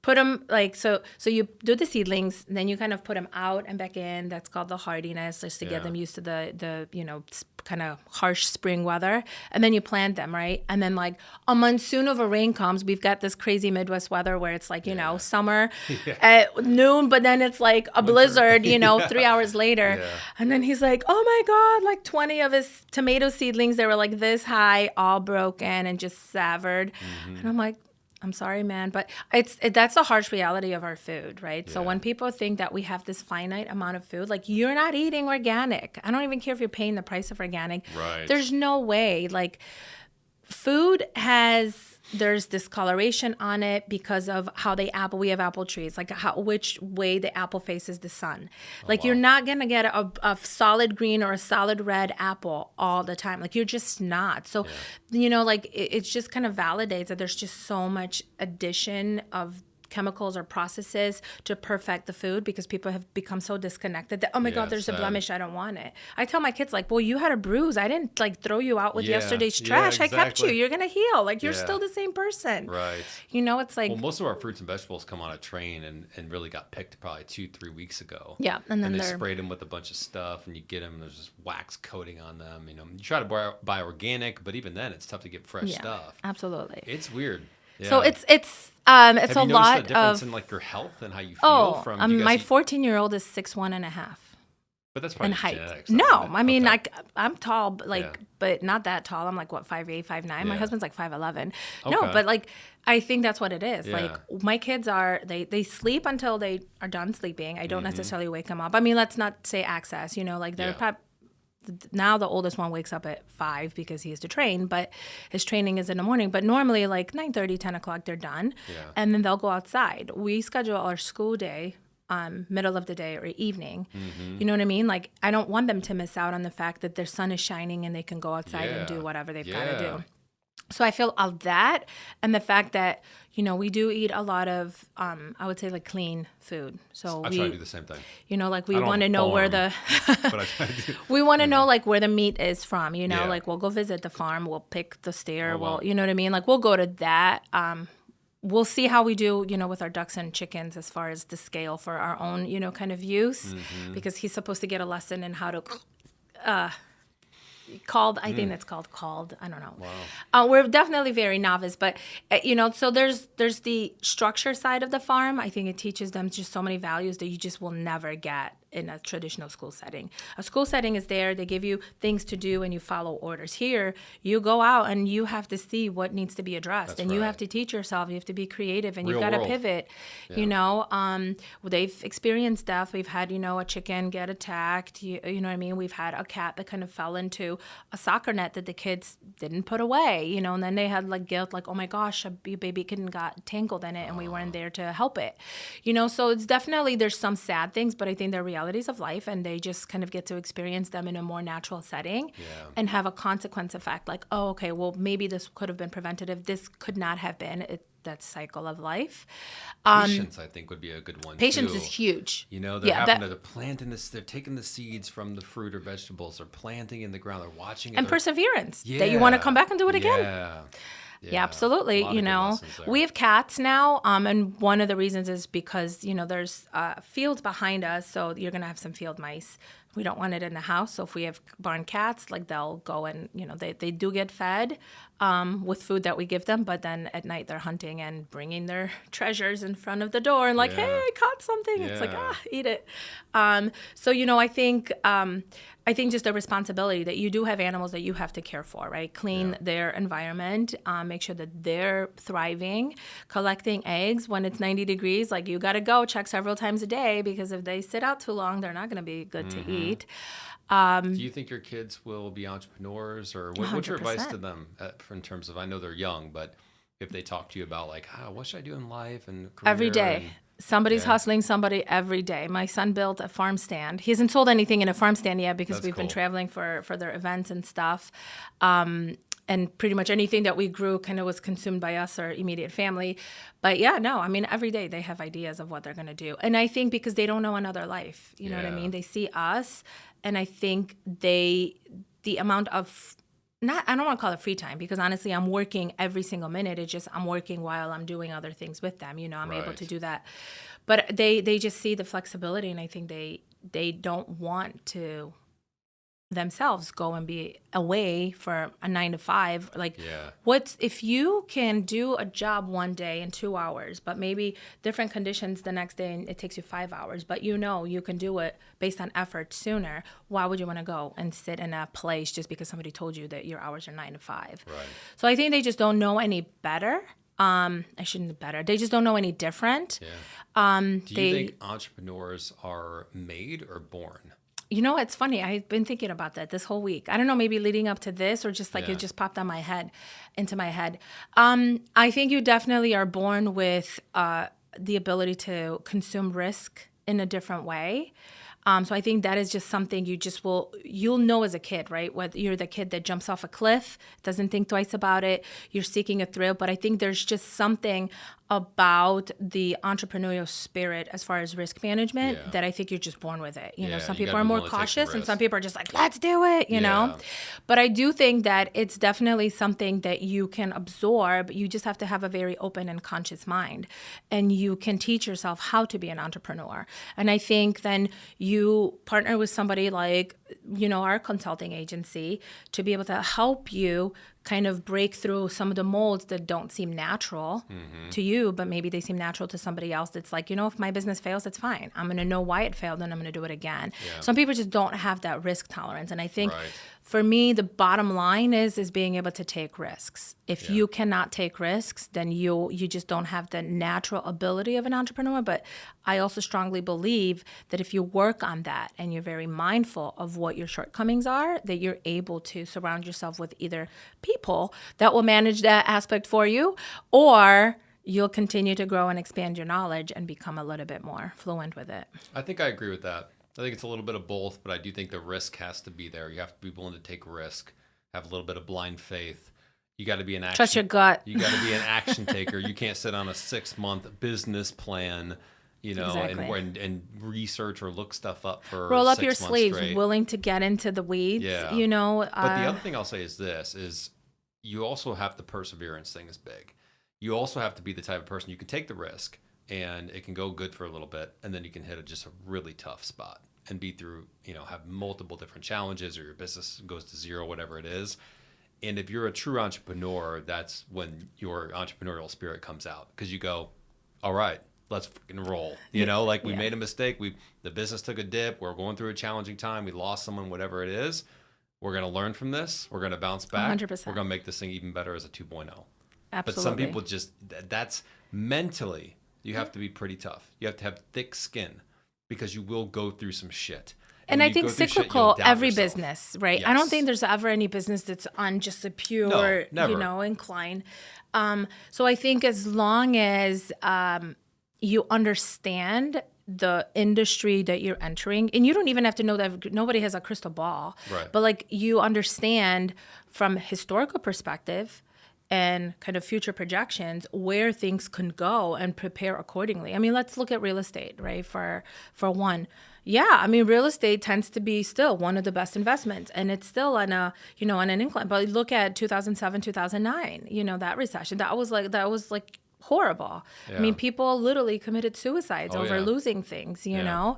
Speaker 2: put them like, so you do the seedlings, then you kind of put them out and back in. That's called the hardiness, just to
Speaker 1: Yeah.
Speaker 2: get them used to the kind of harsh spring weather. And then you plant them, right? And then like a monsoon of a rain comes. We've got this crazy Midwest weather where it's like, summer at noon, but then it's like a blizzard, 3 hours later.
Speaker 1: Yeah.
Speaker 2: And then he's like, oh my God, like 20 of his tomato seedlings, they were like this high, all broken and just severed.
Speaker 1: Mm-hmm.
Speaker 2: And I'm like, I'm sorry, man, but that's the harsh reality of our food, right? So
Speaker 1: Yeah.
Speaker 2: when people think that we have this finite amount of food, like you're not eating organic. I don't even care if you're paying the price of organic.
Speaker 1: Right.
Speaker 2: There's no way. Like food there's discoloration on it because of how we have apple trees, like which way the apple faces the sun. Like you're not going to get a solid green or a solid red apple all the time. Like you're just not. So, like it's just kind of validates that there's just so much addition of chemicals or processes to perfect the food because people have become so disconnected that, oh my
Speaker 1: Yeah,
Speaker 2: God, there's
Speaker 1: sad.
Speaker 2: a blemish, I don't want it. I tell my kids like, well, you had a bruise. I didn't like throw you out with
Speaker 1: Yeah,
Speaker 2: yesterday's
Speaker 1: yeah,
Speaker 2: trash. I kept you.
Speaker 1: exactly.
Speaker 2: You're going to heal. Like you're
Speaker 1: Yeah.
Speaker 2: still the same person.
Speaker 1: Right.
Speaker 2: It's like,
Speaker 1: Well, most of our fruits and vegetables come on a train and really got picked probably 2-3 weeks ago.
Speaker 2: yeah. And then
Speaker 1: they
Speaker 2: they're,
Speaker 1: sprayed them with a bunch of stuff, and you get them, and there's just wax coating on them. You try to buy organic, but even then, it's tough to get fresh
Speaker 2: yeah,
Speaker 1: stuff.
Speaker 2: absolutely.
Speaker 1: It's weird. Yeah.
Speaker 2: So it's
Speaker 1: Have
Speaker 2: a
Speaker 1: you noticed
Speaker 2: lot
Speaker 1: a difference
Speaker 2: of,
Speaker 1: in like your health and how you feel from? Do you guys
Speaker 2: my
Speaker 1: eat-
Speaker 2: 14-year-old is 6'1.5".
Speaker 1: But that's probably
Speaker 2: and height.
Speaker 1: genetics.
Speaker 2: No,
Speaker 1: though, isn't it?
Speaker 2: I mean,
Speaker 1: Okay.
Speaker 2: like I'm tall, but
Speaker 1: Yeah.
Speaker 2: but not that tall. I'm like what 5'8", 5'9". My
Speaker 1: Yeah.
Speaker 2: husband's like 5'11". No,
Speaker 1: Okay.
Speaker 2: but like I think that's what it is.
Speaker 1: Yeah.
Speaker 2: Like my kids are they sleep until they are done sleeping. I don't
Speaker 1: Mm-hmm.
Speaker 2: necessarily wake them up. I mean, let's not say access. Like they're
Speaker 1: Yeah.
Speaker 2: now the oldest one wakes up at 5 because he has to train, but his training is in the morning. But normally like 9:30, 10 o'clock, they're done.
Speaker 1: Yeah.
Speaker 2: And then they'll go outside. We schedule our school day middle of the day or evening.
Speaker 1: Mm-hmm.
Speaker 2: You know what I mean? Like I don't want them to miss out on the fact that their sun is shining and they can go outside and do
Speaker 1: Yeah.
Speaker 2: whatever they've got to
Speaker 1: Yeah.
Speaker 2: do. So I feel of that and the fact that, we do eat a lot of, I would say like clean food. So
Speaker 1: I try to do the same thing.
Speaker 2: like we
Speaker 1: I don't
Speaker 2: want to know where
Speaker 1: farm.
Speaker 2: the,
Speaker 1: But I try to do.
Speaker 2: we want to know like where the meat is from,
Speaker 1: Yeah.
Speaker 2: like we'll go visit the farm, we'll pick the steer,
Speaker 1: Oh, wow.
Speaker 2: you know what I mean? Like we'll go to that. We'll see how we do, with our ducks and chickens as far as the scale for our own, kind of use, because he's supposed to get a lesson in how to, I think that's called, I don't know.
Speaker 1: Wow.
Speaker 2: We're definitely very novice, but so there's the structure side of the farm. I think it teaches them just so many values that you just will never get in a traditional school setting. A school setting is there, they give you things to do and you follow orders. Here, you go out and you have to see what needs to be addressed.
Speaker 1: That's
Speaker 2: and you
Speaker 1: right.
Speaker 2: have to teach yourself, you have to be creative, and
Speaker 1: Real
Speaker 2: you've got to
Speaker 1: world.
Speaker 2: pivot. They've experienced stuff. We've had, a chicken get attacked, you know what I mean? We've had a cat that kind of fell into a soccer net that the kids didn't put away, and then they had like guilt, like, oh my gosh, a baby kitten got tangled in it and we weren't there to help it. So it's definitely, there's some sad things, but I think they're realities of life and they just kind of get to experience them in a more natural setting and have a consequence effect. Like, oh, okay, well, maybe this could have been preventative. This could not have been that cycle of life.
Speaker 1: Patience, I think, would be a good one.
Speaker 2: Patience
Speaker 1: too.
Speaker 2: is huge.
Speaker 1: They're having to plant in this. They're taking the seeds from the fruit or vegetables. They're planting in the ground. They're watching it.
Speaker 2: And perseverance, that you want to come back and do it again. Yeah, absolutely.
Speaker 1: A lot of good lessons there.
Speaker 2: We have cats now, and one of the reasons is because there's fields behind us, so you're gonna have some field mice. We don't want it in the house, so if we have barn cats, like they'll go and they do get fed with food that we give them, but then at night they're hunting and bringing their treasures in front of the door and like, hey, I caught something. It's like, eat it. So I think just the responsibility that you do have animals that you have to care for, right? Clean their environment, make sure that they're thriving, collecting eggs when it's 90 degrees. Like you got to go check several times a day because if they sit out too long, they're not going to be good to eat.
Speaker 1: Do you think your kids will be entrepreneurs, or what's your advice
Speaker 2: 100%.
Speaker 1: to them in terms of? I know they're young, but if they talk to you about like, what should I do in life and career
Speaker 2: Every day.
Speaker 1: and-
Speaker 2: Somebody's hustling somebody every day. My son built a farm stand. He hasn't sold anything in a farm stand yet because we've been
Speaker 1: cool.
Speaker 2: traveling for their events and stuff. And pretty much anything that we grew kind of was consumed by us or immediate family. But every day they have ideas of what they're going to do. And I think because they don't know another life, you know what I mean? They see us, and I think the amount of, I don't want to call it free time, because honestly, I'm working every single minute. It's just I'm working while I'm doing other things with them. I'm able to do that. But they just see the flexibility, and I think they don't want to themselves go and be away for a 9 to 5. Like, what's if you can do a job one day in 2 hours, but maybe different conditions the next day and it takes you 5 hours, but you can do it based on effort sooner. Why would you want to go and sit in a place just because somebody told you that your hours are 9 to 5?
Speaker 1: Right.
Speaker 2: So I think they just don't know any better. I shouldn't be better. They just don't know any different.
Speaker 1: Yeah. Do you think entrepreneurs are made or born?
Speaker 2: It's funny. I've been thinking about that this whole week. I don't know, maybe leading up to this or just like it just popped into my head. I think you definitely are born with the ability to consume risk in a different way. So I think that is just something you'll know as a kid, right? Whether you're the kid that jumps off a cliff, doesn't think twice about it, you're seeking a thrill. But I think there's just something about the entrepreneurial spirit as far as risk management that I think you're just born with it. Some
Speaker 1: you
Speaker 2: people
Speaker 1: gotta
Speaker 2: are
Speaker 1: be
Speaker 2: more
Speaker 1: willing to take
Speaker 2: cautious
Speaker 1: some
Speaker 2: and some
Speaker 1: risk.
Speaker 2: people are just like, let's do it, know? But I do think that it's definitely something that you can absorb. You just have to have a very open and conscious mind, and you can teach yourself how to be an entrepreneur. And I think then you partner with somebody like our consulting agency to be able to help you kind of break through some of the molds that don't seem natural to you, but maybe they seem natural to somebody else. That's like, if my business fails, that's fine. I'm going to know why it failed and I'm going to do it again. Yeah. Some people just don't have that risk tolerance. And I think for me, the bottom line is being able to take risks. If you cannot take risks, then you just don't have the natural ability of an entrepreneur. But I also strongly believe that if you work on that and you're very mindful of what your shortcomings are, that you're able to surround yourself with either people that will manage that aspect for you, or you'll continue to grow and expand your knowledge and become a little bit more fluent with it.
Speaker 1: I think I agree with that. I think it's a little bit of both, but I do think the risk has to be there. You have to be willing to take risk, have a little bit of blind faith. You got to be an action.
Speaker 2: Trust your gut.
Speaker 1: You got to be an action taker. You can't sit on a 6-month business plan, and research or look stuff up for
Speaker 2: roll up your
Speaker 1: 6 months
Speaker 2: sleeves,
Speaker 1: straight.
Speaker 2: willing to get into the weeds.
Speaker 1: Yeah. But the other thing I'll say is this: is you also have the perseverance thing is big. You also have to be the type of person you can take the risk, and it can go good for a little bit, and then you can hit just a really tough spot and be through, have multiple different challenges, or your business goes to zero, whatever it is. And if you're a true entrepreneur, that's when your entrepreneurial spirit comes out, because you go, all right, let's freaking roll. We made a mistake. The business took a dip. We're going through a challenging time. We lost someone, whatever it is. We're going to learn from this. We're going to bounce back.
Speaker 2: 100%.
Speaker 1: We're going to make this thing even better as a 2.0.
Speaker 2: Absolutely.
Speaker 1: But some people that's mentally, you have to be pretty tough. You have to have thick skin, because you will go through some shit.
Speaker 2: And I think cyclical, every business, right? Yes. I don't think there's ever any business that's on just a pure, incline. So I think as long as you understand the industry that you're entering, and you don't even have to know that nobody has a crystal ball,
Speaker 1: right.
Speaker 2: But you understand from a historical perspective and kind of future projections where things can go and prepare accordingly. I mean, let's look at real estate, right? For one. Yeah, I mean, real estate tends to be still one of the best investments, and it's still on on an incline. But look at 2007, 2009, that recession. That was like horrible. Yeah. I mean, people literally committed suicides over losing things, you know.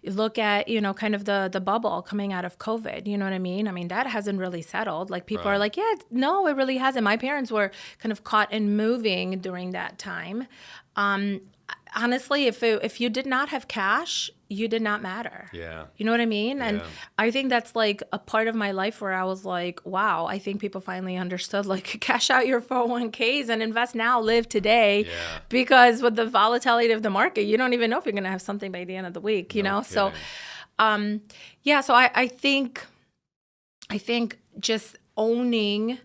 Speaker 2: Look at, kind of the bubble coming out of COVID, you know what I mean? I mean, that hasn't really settled. Like, people are like, no, it really hasn't. My parents were kind of caught in moving during that time. Honestly, if you did not have cash, you did not matter.
Speaker 1: Yeah.
Speaker 2: You know what I mean? And I think that's like a part of my life where I was like, wow, I think people finally understood, like, cash out your 401ks and invest now, live today. Yeah. Because with the volatility of the market, you don't even know if you're going to have something by the end of the week, you know? Kidding. So, so I think just owning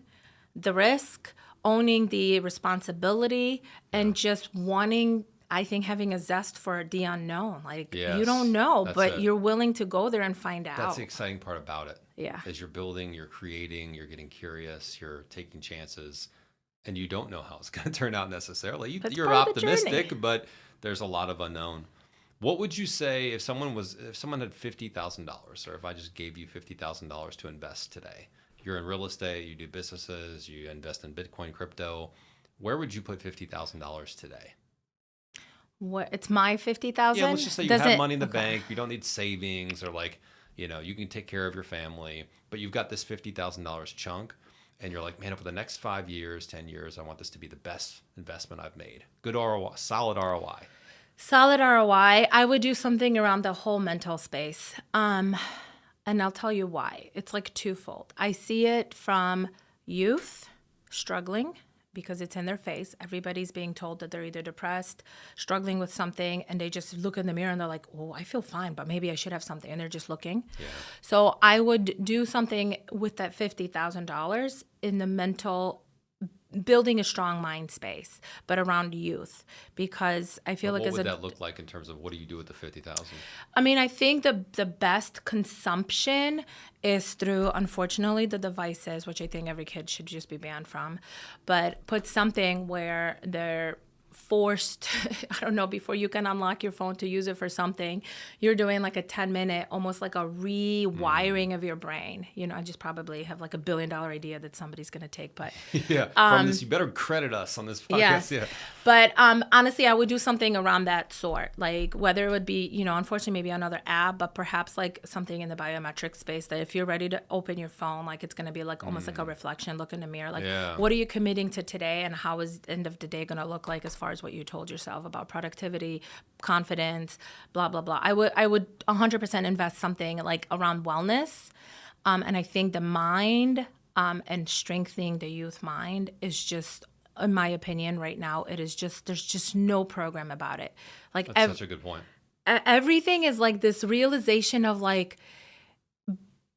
Speaker 2: the risk, owning the responsibility, and just wanting, I think, having a zest for the unknown. Like, you don't know, but you're willing to go there and find out.
Speaker 1: That's the exciting part about it.
Speaker 2: Yeah.
Speaker 1: As you're building, you're creating, you're getting curious, you're taking chances, and you don't know how it's going to turn out necessarily. You're optimistic, but there's a lot of unknown. What would you say if someone had $50,000, or if I just gave you $50,000 to invest today? You're in real estate, you do businesses, you invest in Bitcoin, crypto. Where would you put $50,000 today?
Speaker 2: What? It's my $50,000?
Speaker 1: Yeah, let's just say you have money in the bank. You don't need savings, or you can take care of your family, but you've got this $50,000 chunk, and you're like, man, over the next 5 years, 10 years, I want this to be the best investment I've made. Good ROI, solid ROI.
Speaker 2: Solid ROI. I would do something around the whole mental space. And I'll tell you why. It's like twofold. I see it from youth struggling because it's in their face. Everybody's being told that they're either depressed, struggling with something, and they just look in the mirror and they're like, oh, I feel fine, but maybe I should have something. And they're just looking. Yeah. So I would do something with that $50,000 in the mental, building a strong mind space, but around youth, because I feel
Speaker 1: what would that look like in terms of what do you do with the $50,000?
Speaker 2: I mean, I think the best consumption is through, unfortunately, the devices, which I think every kid should just be banned from, but put something where they're forced, I don't know, before you can unlock your phone to use it for something, you're doing like a 10-minute, almost like a rewiring of your brain. You know, I just probably have like $1 billion idea that somebody's going to take, but
Speaker 1: yeah, from this, you better credit us on this podcast.
Speaker 2: yes.
Speaker 1: Yeah.
Speaker 2: But honestly, I would do something around that sort, like whether it would be, you know, unfortunately, maybe another app, but perhaps like something in the biometric space that if you're ready to open your phone, like it's going to be like almost like a reflection, look in the mirror, like what are you committing to today and how is the end of the day going to look like as far as what you told yourself about productivity, confidence, blah, blah, blah. I would 100% invest something like around wellness. And I think the mind and strengthening the youth mind is just, in my opinion, right now, it is just, there's just no program about it. Like
Speaker 1: that's such a good point.
Speaker 2: Everything is like this realization of like,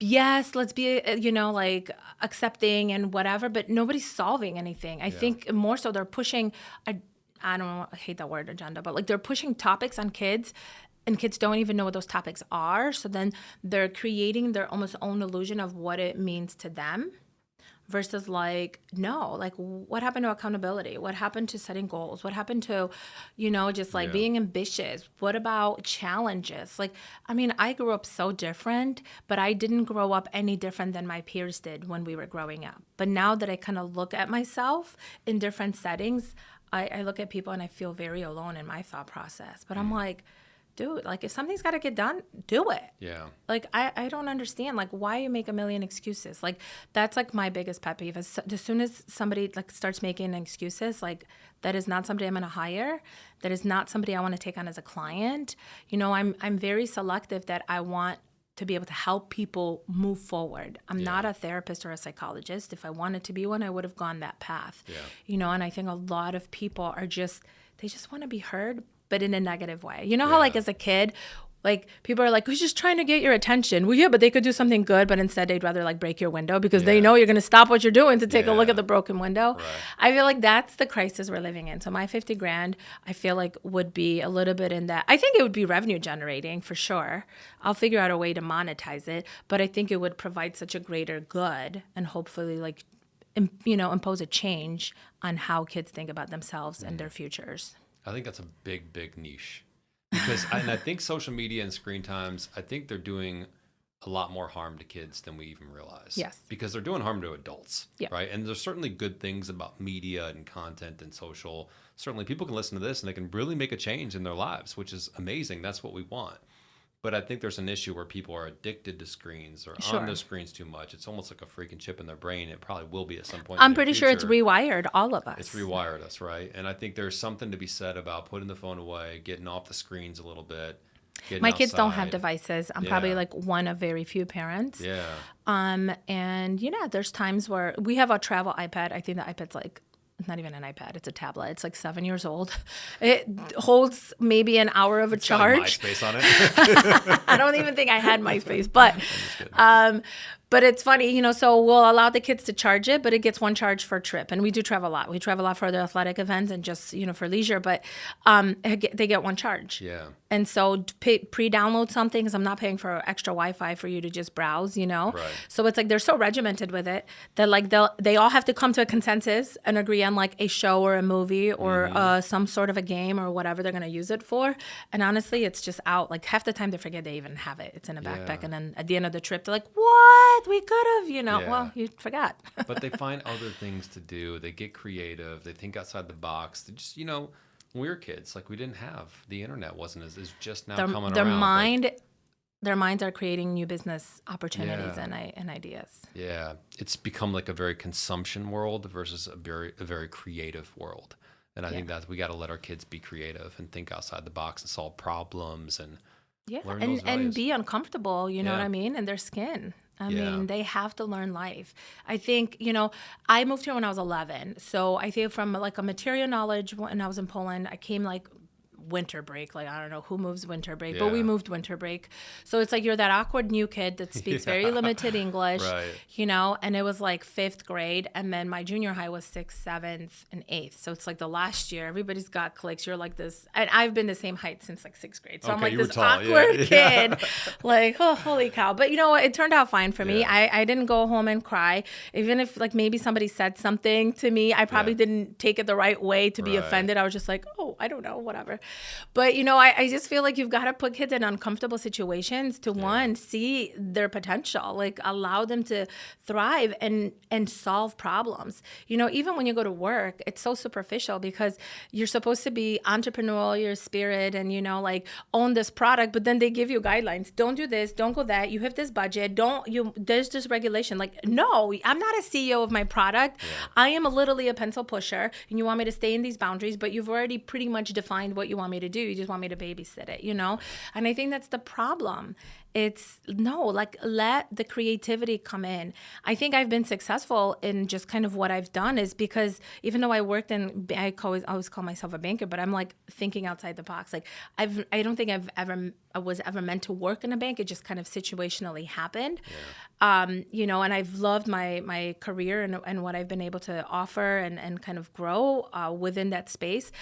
Speaker 2: yes, let's be, you know, like accepting and whatever, but nobody's solving anything. I think more so they're pushing, I hate that word agenda, but like they're pushing topics on kids and kids don't even know what those topics are. So then they're creating their almost own illusion of what it means to them. Versus like, no, like what happened to accountability? What happened to setting goals? What happened to, you know, just like being ambitious? What about challenges? Like, I mean, I grew up so different, but I didn't grow up any different than my peers did when we were growing up. But now that I kind of look at myself in different settings, I look at people and I feel very alone in my thought process. But I'm like, dude, like if something's got to get done, do it.
Speaker 1: Yeah.
Speaker 2: Like I don't understand like why you make a million excuses. Like that's like my biggest pet peeve. As soon as somebody like starts making excuses, like that is not somebody I'm going to hire. That is not somebody I want to take on as a client. You know, I'm very selective that I want to be able to help people move forward. I'm not a therapist or a psychologist. If I wanted to be one, I would have gone that path. Yeah. You know, and I think a lot of people are just, they just want to be heard, but in a negative way. You know how like as a kid, like people are like, who's just trying to get your attention? Well, yeah, but they could do something good, but instead they'd rather like break your window because they know you're going to stop what you're doing to take a look at the broken window. Right. I feel like that's the crisis we're living in. So my 50 grand, I feel like would be a little bit in that. I think it would be revenue generating for sure. I'll figure out a way to monetize it, but I think it would provide such a greater good and hopefully like, you know, impose a change on how kids think about themselves and their futures.
Speaker 1: I think that's a big, big niche because I think social media and screen times, I think they're doing a lot more harm to kids than we even realize.
Speaker 2: Yes.
Speaker 1: Because they're doing harm to adults, right? And there's certainly good things about media and content and social. Certainly people can listen to this and they can really make a change in their lives, which is amazing. That's what we want. But I think there's an issue where people are addicted to screens or on the screens too much. It's almost like a freaking chip in their brain. It probably will be at some point.
Speaker 2: I'm pretty sure it's rewired all of us.
Speaker 1: It's rewired us, right? And I think there's something to be said about putting the phone away, getting off the screens a little bit.
Speaker 2: My kids don't have devices. I'm probably like one of very few parents.
Speaker 1: Yeah.
Speaker 2: And there's times where we have a travel iPad. I think the iPad's like, it's not even an iPad. It's a tablet. It's like 7 years old. It holds maybe an hour of a charge.
Speaker 1: MySpace on it.
Speaker 2: I don't even think I had MySpace, but it's funny, so we'll allow the kids to charge it, but it gets one charge for a trip. And we do travel a lot. We travel a lot for the athletic events and just, for leisure, but they get one charge.
Speaker 1: Yeah.
Speaker 2: And so pre-download something because I'm not paying for extra Wi-Fi for you to just browse, Right. So it's like they're so regimented with it that like they all have to come to a consensus and agree on like a show or a movie or some sort of a game or whatever they're going to use it for. And honestly, it's just out. Like half the time they forget they even have it. It's in a backpack. And then at the end of the trip, they're like, what? We could have, well, you forgot.
Speaker 1: But they find other things to do. They get creative. They think outside the box. They just, when we were kids, like we didn't have the internet wasn't as just now coming around.
Speaker 2: Their minds are creating new business opportunities and ideas.
Speaker 1: Yeah, it's become like a very consumption world versus a very creative world. And I think that we got to let our kids be creative and think outside the box and solve problems and learn those values.
Speaker 2: And be uncomfortable. You know what I mean? In their skin. I mean, they have to learn life. I think, I moved here when I was 11. So I think from like a material knowledge when I was in Poland, I came like winter break. Like, I don't know who moves winter break,
Speaker 1: Yeah.
Speaker 2: but we moved winter break. So it's like you're that awkward new kid that speaks very limited English,
Speaker 1: Right.
Speaker 2: you know, and it was like 5th grade. And then my junior high was 6th, 7th, and 8th. So it's like the last year, everybody's got cliques. You're like this. And I've been the same height since like 6th grade. So I'm
Speaker 1: Okay,
Speaker 2: like
Speaker 1: you were
Speaker 2: this
Speaker 1: tall.
Speaker 2: awkward
Speaker 1: Yeah.
Speaker 2: kid. Like, oh, holy cow. But you know what? It turned out fine for me.
Speaker 1: Yeah.
Speaker 2: I didn't go home and cry. Even if like maybe somebody said something to me, I probably didn't take it the right way to be
Speaker 1: Right.
Speaker 2: offended. I was just like, oh, I don't know, whatever. But you know, I just feel like you've got to put kids in uncomfortable situations to one, see their potential, like allow them to thrive and solve problems. You know, even when you go to work, it's so superficial because you're supposed to be entrepreneurial, your spirit, and you know, like own this product, but then they give you guidelines. Don't do this, don't go that. You have this budget. There's this regulation. Like, no, I'm not a CEO of my product.
Speaker 1: Yeah.
Speaker 2: I am literally a pencil pusher, and you want me to stay in these boundaries, but you've already pretty much defined what you want me to do. You just want me to babysit it, you know? And I think that's the problem. It's no, like let the creativity come in. I think I've been successful in just kind of what I've done is because even though I worked in, I always call myself a banker, but I'm like thinking outside the box. Like I don't think I was ever meant to work in a bank. It just kind of situationally happened. Yeah. You know, and I've loved my career and what I've been able to offer and kind of grow within that space.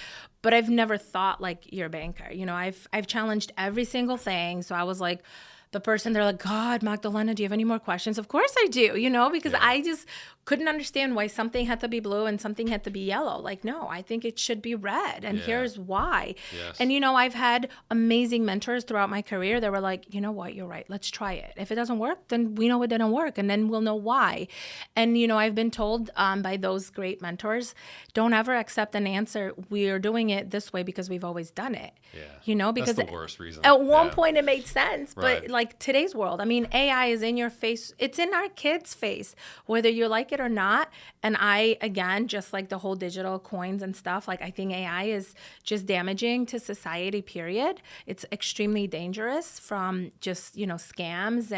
Speaker 2: But I've never thought like you're a banker. You know, I've challenged every single thing. So I was like, the person, they're like, God, Magdalena, do you have any more questions? Of course I do, you know, because I just couldn't understand why something had to be blue and something had to be yellow. Like, no, I think it should be red. And here's why.
Speaker 1: Yes.
Speaker 2: And, you know, I've had amazing mentors throughout my career that were like, you know what, you're right. Let's try it. If it doesn't work, then we know it didn't work. And then we'll know why. And, you know, I've been told by those great mentors, don't ever accept an answer. We're doing it this way because we've always done it.
Speaker 1: Yeah.
Speaker 2: You know, because
Speaker 1: that's the worst reason.
Speaker 2: At one point it made sense, but
Speaker 1: Right.
Speaker 2: like today's world, I mean, AI is in your face. It's in our kids' face, whether you like it or not. And I, again, just like the whole digital coins and stuff, like I think AI is just damaging to society, period. It's extremely dangerous from just, you know, scams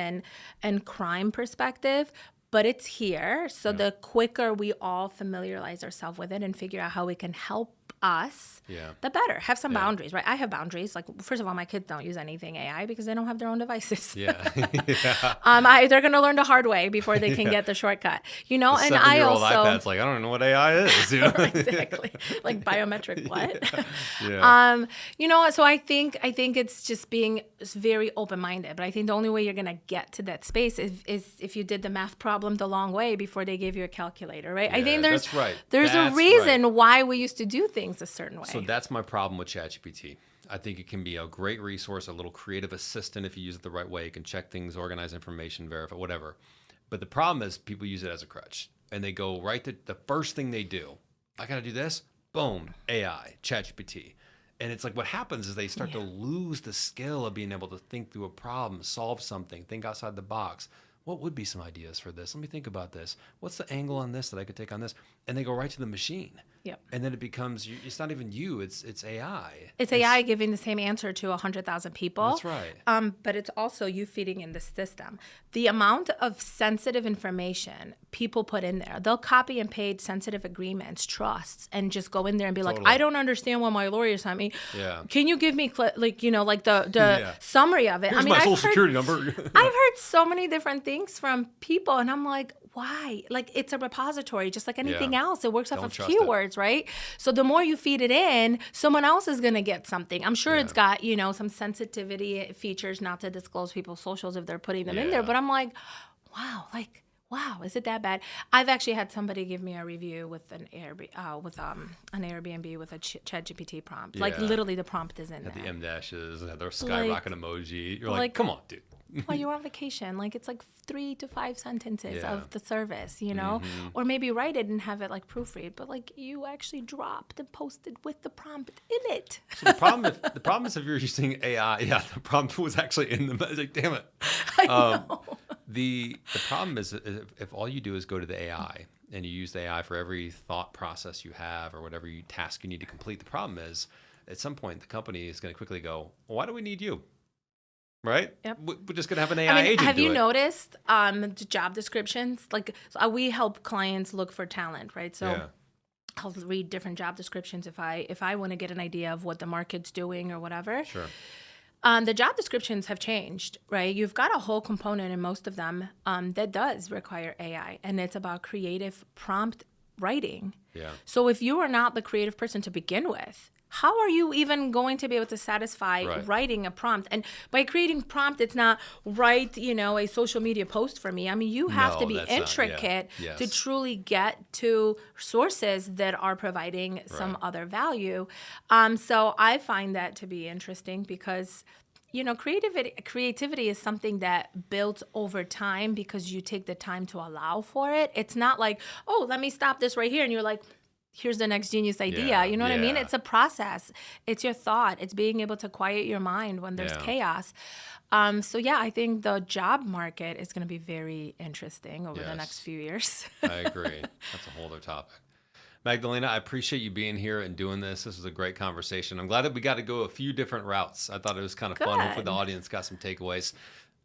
Speaker 2: and crime perspective. But it's here. So the quicker we all familiarize ourselves with it and figure out how we can help us, the better. Have some boundaries, right? I have boundaries. Like, first of all, my kids don't use anything AI because they don't have their own devices. They're going to learn the hard way before they can get the shortcut, you know?
Speaker 1: The
Speaker 2: And I
Speaker 1: 7-year-old
Speaker 2: also...
Speaker 1: iPad's like, I don't know what AI is. You know?
Speaker 2: Exactly. Like biometric what?
Speaker 1: Yeah.
Speaker 2: You know, so I think it's just being very open-minded. But I think the only way you're going to get to that space is if you did the math problem the long way before they gave you a calculator, right? I think
Speaker 1: that's right.
Speaker 2: There's
Speaker 1: That's
Speaker 2: a reason
Speaker 1: right.
Speaker 2: why we used to do things a certain way.
Speaker 1: So that's my problem with ChatGPT. I think it can be a great resource, a little creative assistant if you use it the right way. It can check things, organize information, verify, whatever. But the problem is people use it as a crutch. And they go right to the first thing they do. I got to do this. Boom. AI, ChatGPT. And it's like what happens is they start to lose the skill of being able to think through a problem, solve something, think outside the box. What would be some ideas for this? Let me think about this. What's the angle on this that I could take on this? And they go right to the machine.
Speaker 2: Yep.
Speaker 1: And then it becomes, it's not even you, it's AI.
Speaker 2: It's AI giving the same answer to 100,000 people.
Speaker 1: That's right.
Speaker 2: But it's also you feeding in the system. The amount of sensitive information people put in there, they'll copy and paste sensitive agreements, trusts, and just go in there and be like, I don't understand what my lawyer sent me.
Speaker 1: Yeah.
Speaker 2: Can you give me the summary of it?
Speaker 1: Here's my social security number.
Speaker 2: I've heard so many different things from people, and I'm like, why? Like, it's a repository, just like anything else. It works off of keywords, right? So the more you feed it in, someone else is going to get something. I'm sure it's got, you know, some sensitivity features not to disclose people's socials if they're putting them in there. But I'm like, wow, is it that bad? I've actually had somebody give me a review with an Airbnb with a ChatGPT prompt.
Speaker 1: Yeah.
Speaker 2: Like, literally the prompt is in there.
Speaker 1: The M dashes, the skyrocket emoji. You're like, come on, dude.
Speaker 2: Well, you're on vacation. Like, it's like 3 to 5 sentences of the service, you know? Or maybe write it and have it like proofread, but like you actually dropped and posted with the prompt in it.
Speaker 1: So the problem is if you're using AI, the prompt was actually in the like, damn it.
Speaker 2: I know.
Speaker 1: The problem is if all you do is go to the AI and you use the AI for every thought process you have or whatever task you need to complete, the problem is at some point the company is going to quickly go, well, why do we need you? Right?
Speaker 2: Yep.
Speaker 1: We're just going to have an AI agent.
Speaker 2: Have
Speaker 1: do
Speaker 2: you
Speaker 1: it.
Speaker 2: noticed the job descriptions? Like, we help clients look for talent, right? So I'll read different job descriptions if I want to get an idea of what the market's doing or whatever.
Speaker 1: Sure.
Speaker 2: The job descriptions have changed, right? You've got a whole component in most of them that does require AI, and it's about creative prompt writing.
Speaker 1: Yeah.
Speaker 2: So if you are not the creative person to begin with, how are you even going to be able to satisfy writing a prompt? And by creating prompt, it's not write, a social media post for me. I mean, you have to be intricate to truly get to sources that are providing some other value. So I find that to be interesting because creativity is something that builds over time because you take the time to allow for it. It's not like, oh, let me stop this right here. And you're like, here's the next genius idea. You know what I mean? It's a process. It's your thought. It's being able to quiet your mind when there's chaos. I think the job market is going to be very interesting over the next few years.
Speaker 1: I agree. That's a whole other topic. Magdalena, I appreciate you being here and doing this. This was a great conversation. I'm glad that we got to go a few different routes. I thought it was kind of fun. Hopefully the audience got some takeaways.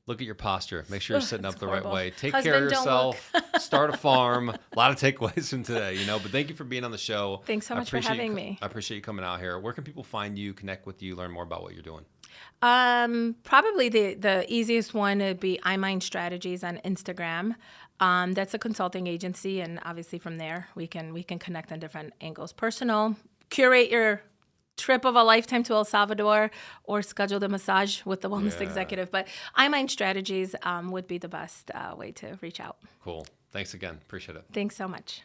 Speaker 1: Look at your posture. Make sure you're sitting up the right way. Take care of yourself. Start a farm. A lot of takeaways from today, But thank you for being on the show.
Speaker 2: Thanks so much for having me.
Speaker 1: I appreciate you coming out here. Where can people find you, connect with you, learn more about what you're doing?
Speaker 2: Probably the easiest one would be iMind Strategies on Instagram. That's a consulting agency, and obviously from there we can connect on different angles. Personal, curate your trip of a lifetime to El Salvador, or schedule the massage with the wellness executive. But iMind Strategies would be the best way to reach out.
Speaker 1: Cool. Thanks again. Appreciate it.
Speaker 2: Thanks so much.